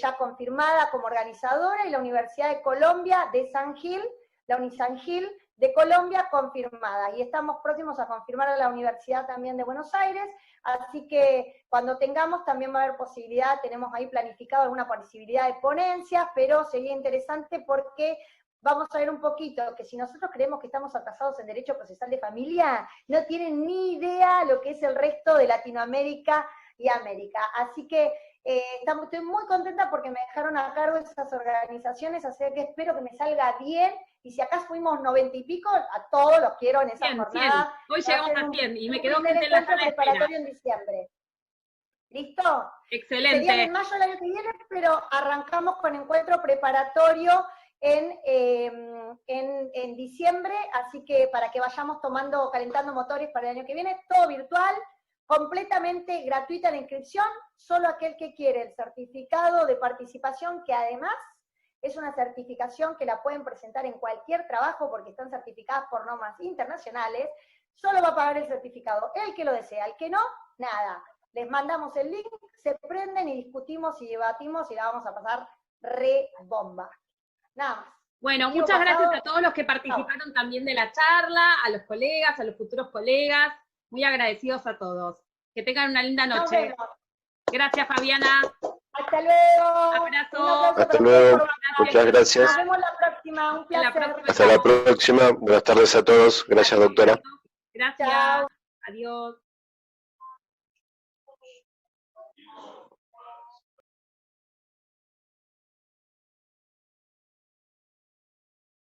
ya confirmada como organizadora, y la Universidad de Colombia de San Gil, la Unisan Gil de Colombia, confirmada. Y estamos próximos a confirmar a la Universidad también de Buenos Aires, así que cuando tengamos también va a haber posibilidad, tenemos ahí planificado alguna posibilidad de ponencias, pero sería interesante porque vamos a ver un poquito que si nosotros creemos que estamos atrasados en Derecho Procesal de Familia, no tienen ni idea lo que es el resto de Latinoamérica y América. Así que estoy muy contenta porque me dejaron a cargo de esas organizaciones, así que espero que me salga bien, y si acá fuimos 90 y pico, a todos los quiero en esa 100, jornada. 100. Hoy llegamos a 100 y me quedó un primer gente en la encuentro sala de espera. preparatorio en diciembre. ¿Listo? Serían Excelente. en mayo del año que viene, pero arrancamos con encuentro preparatorio en diciembre, así que para que vayamos calentando motores para el año que viene, todo virtual, completamente gratuita la inscripción, solo aquel que quiere el certificado de participación, que además es una certificación que la pueden presentar en cualquier trabajo porque están certificadas por normas internacionales, solo va a pagar el certificado el que lo desea, el que no, nada. Les mandamos el link, se prenden y discutimos y debatimos y la vamos a pasar re bomba. Nada más. Bueno, muchas gracias a todos los que participaron también de la charla, a los colegas, a los futuros colegas, muy agradecidos a todos. Que tengan una linda noche. Nos vemos. Gracias, Fabiana. Hasta luego. Abrazo. Hasta luego. Muchas gracias. Nos vemos la próxima. Un placer. Hasta la próxima. Buenas tardes a todos. Gracias, doctora. Gracias. Chao. Adiós.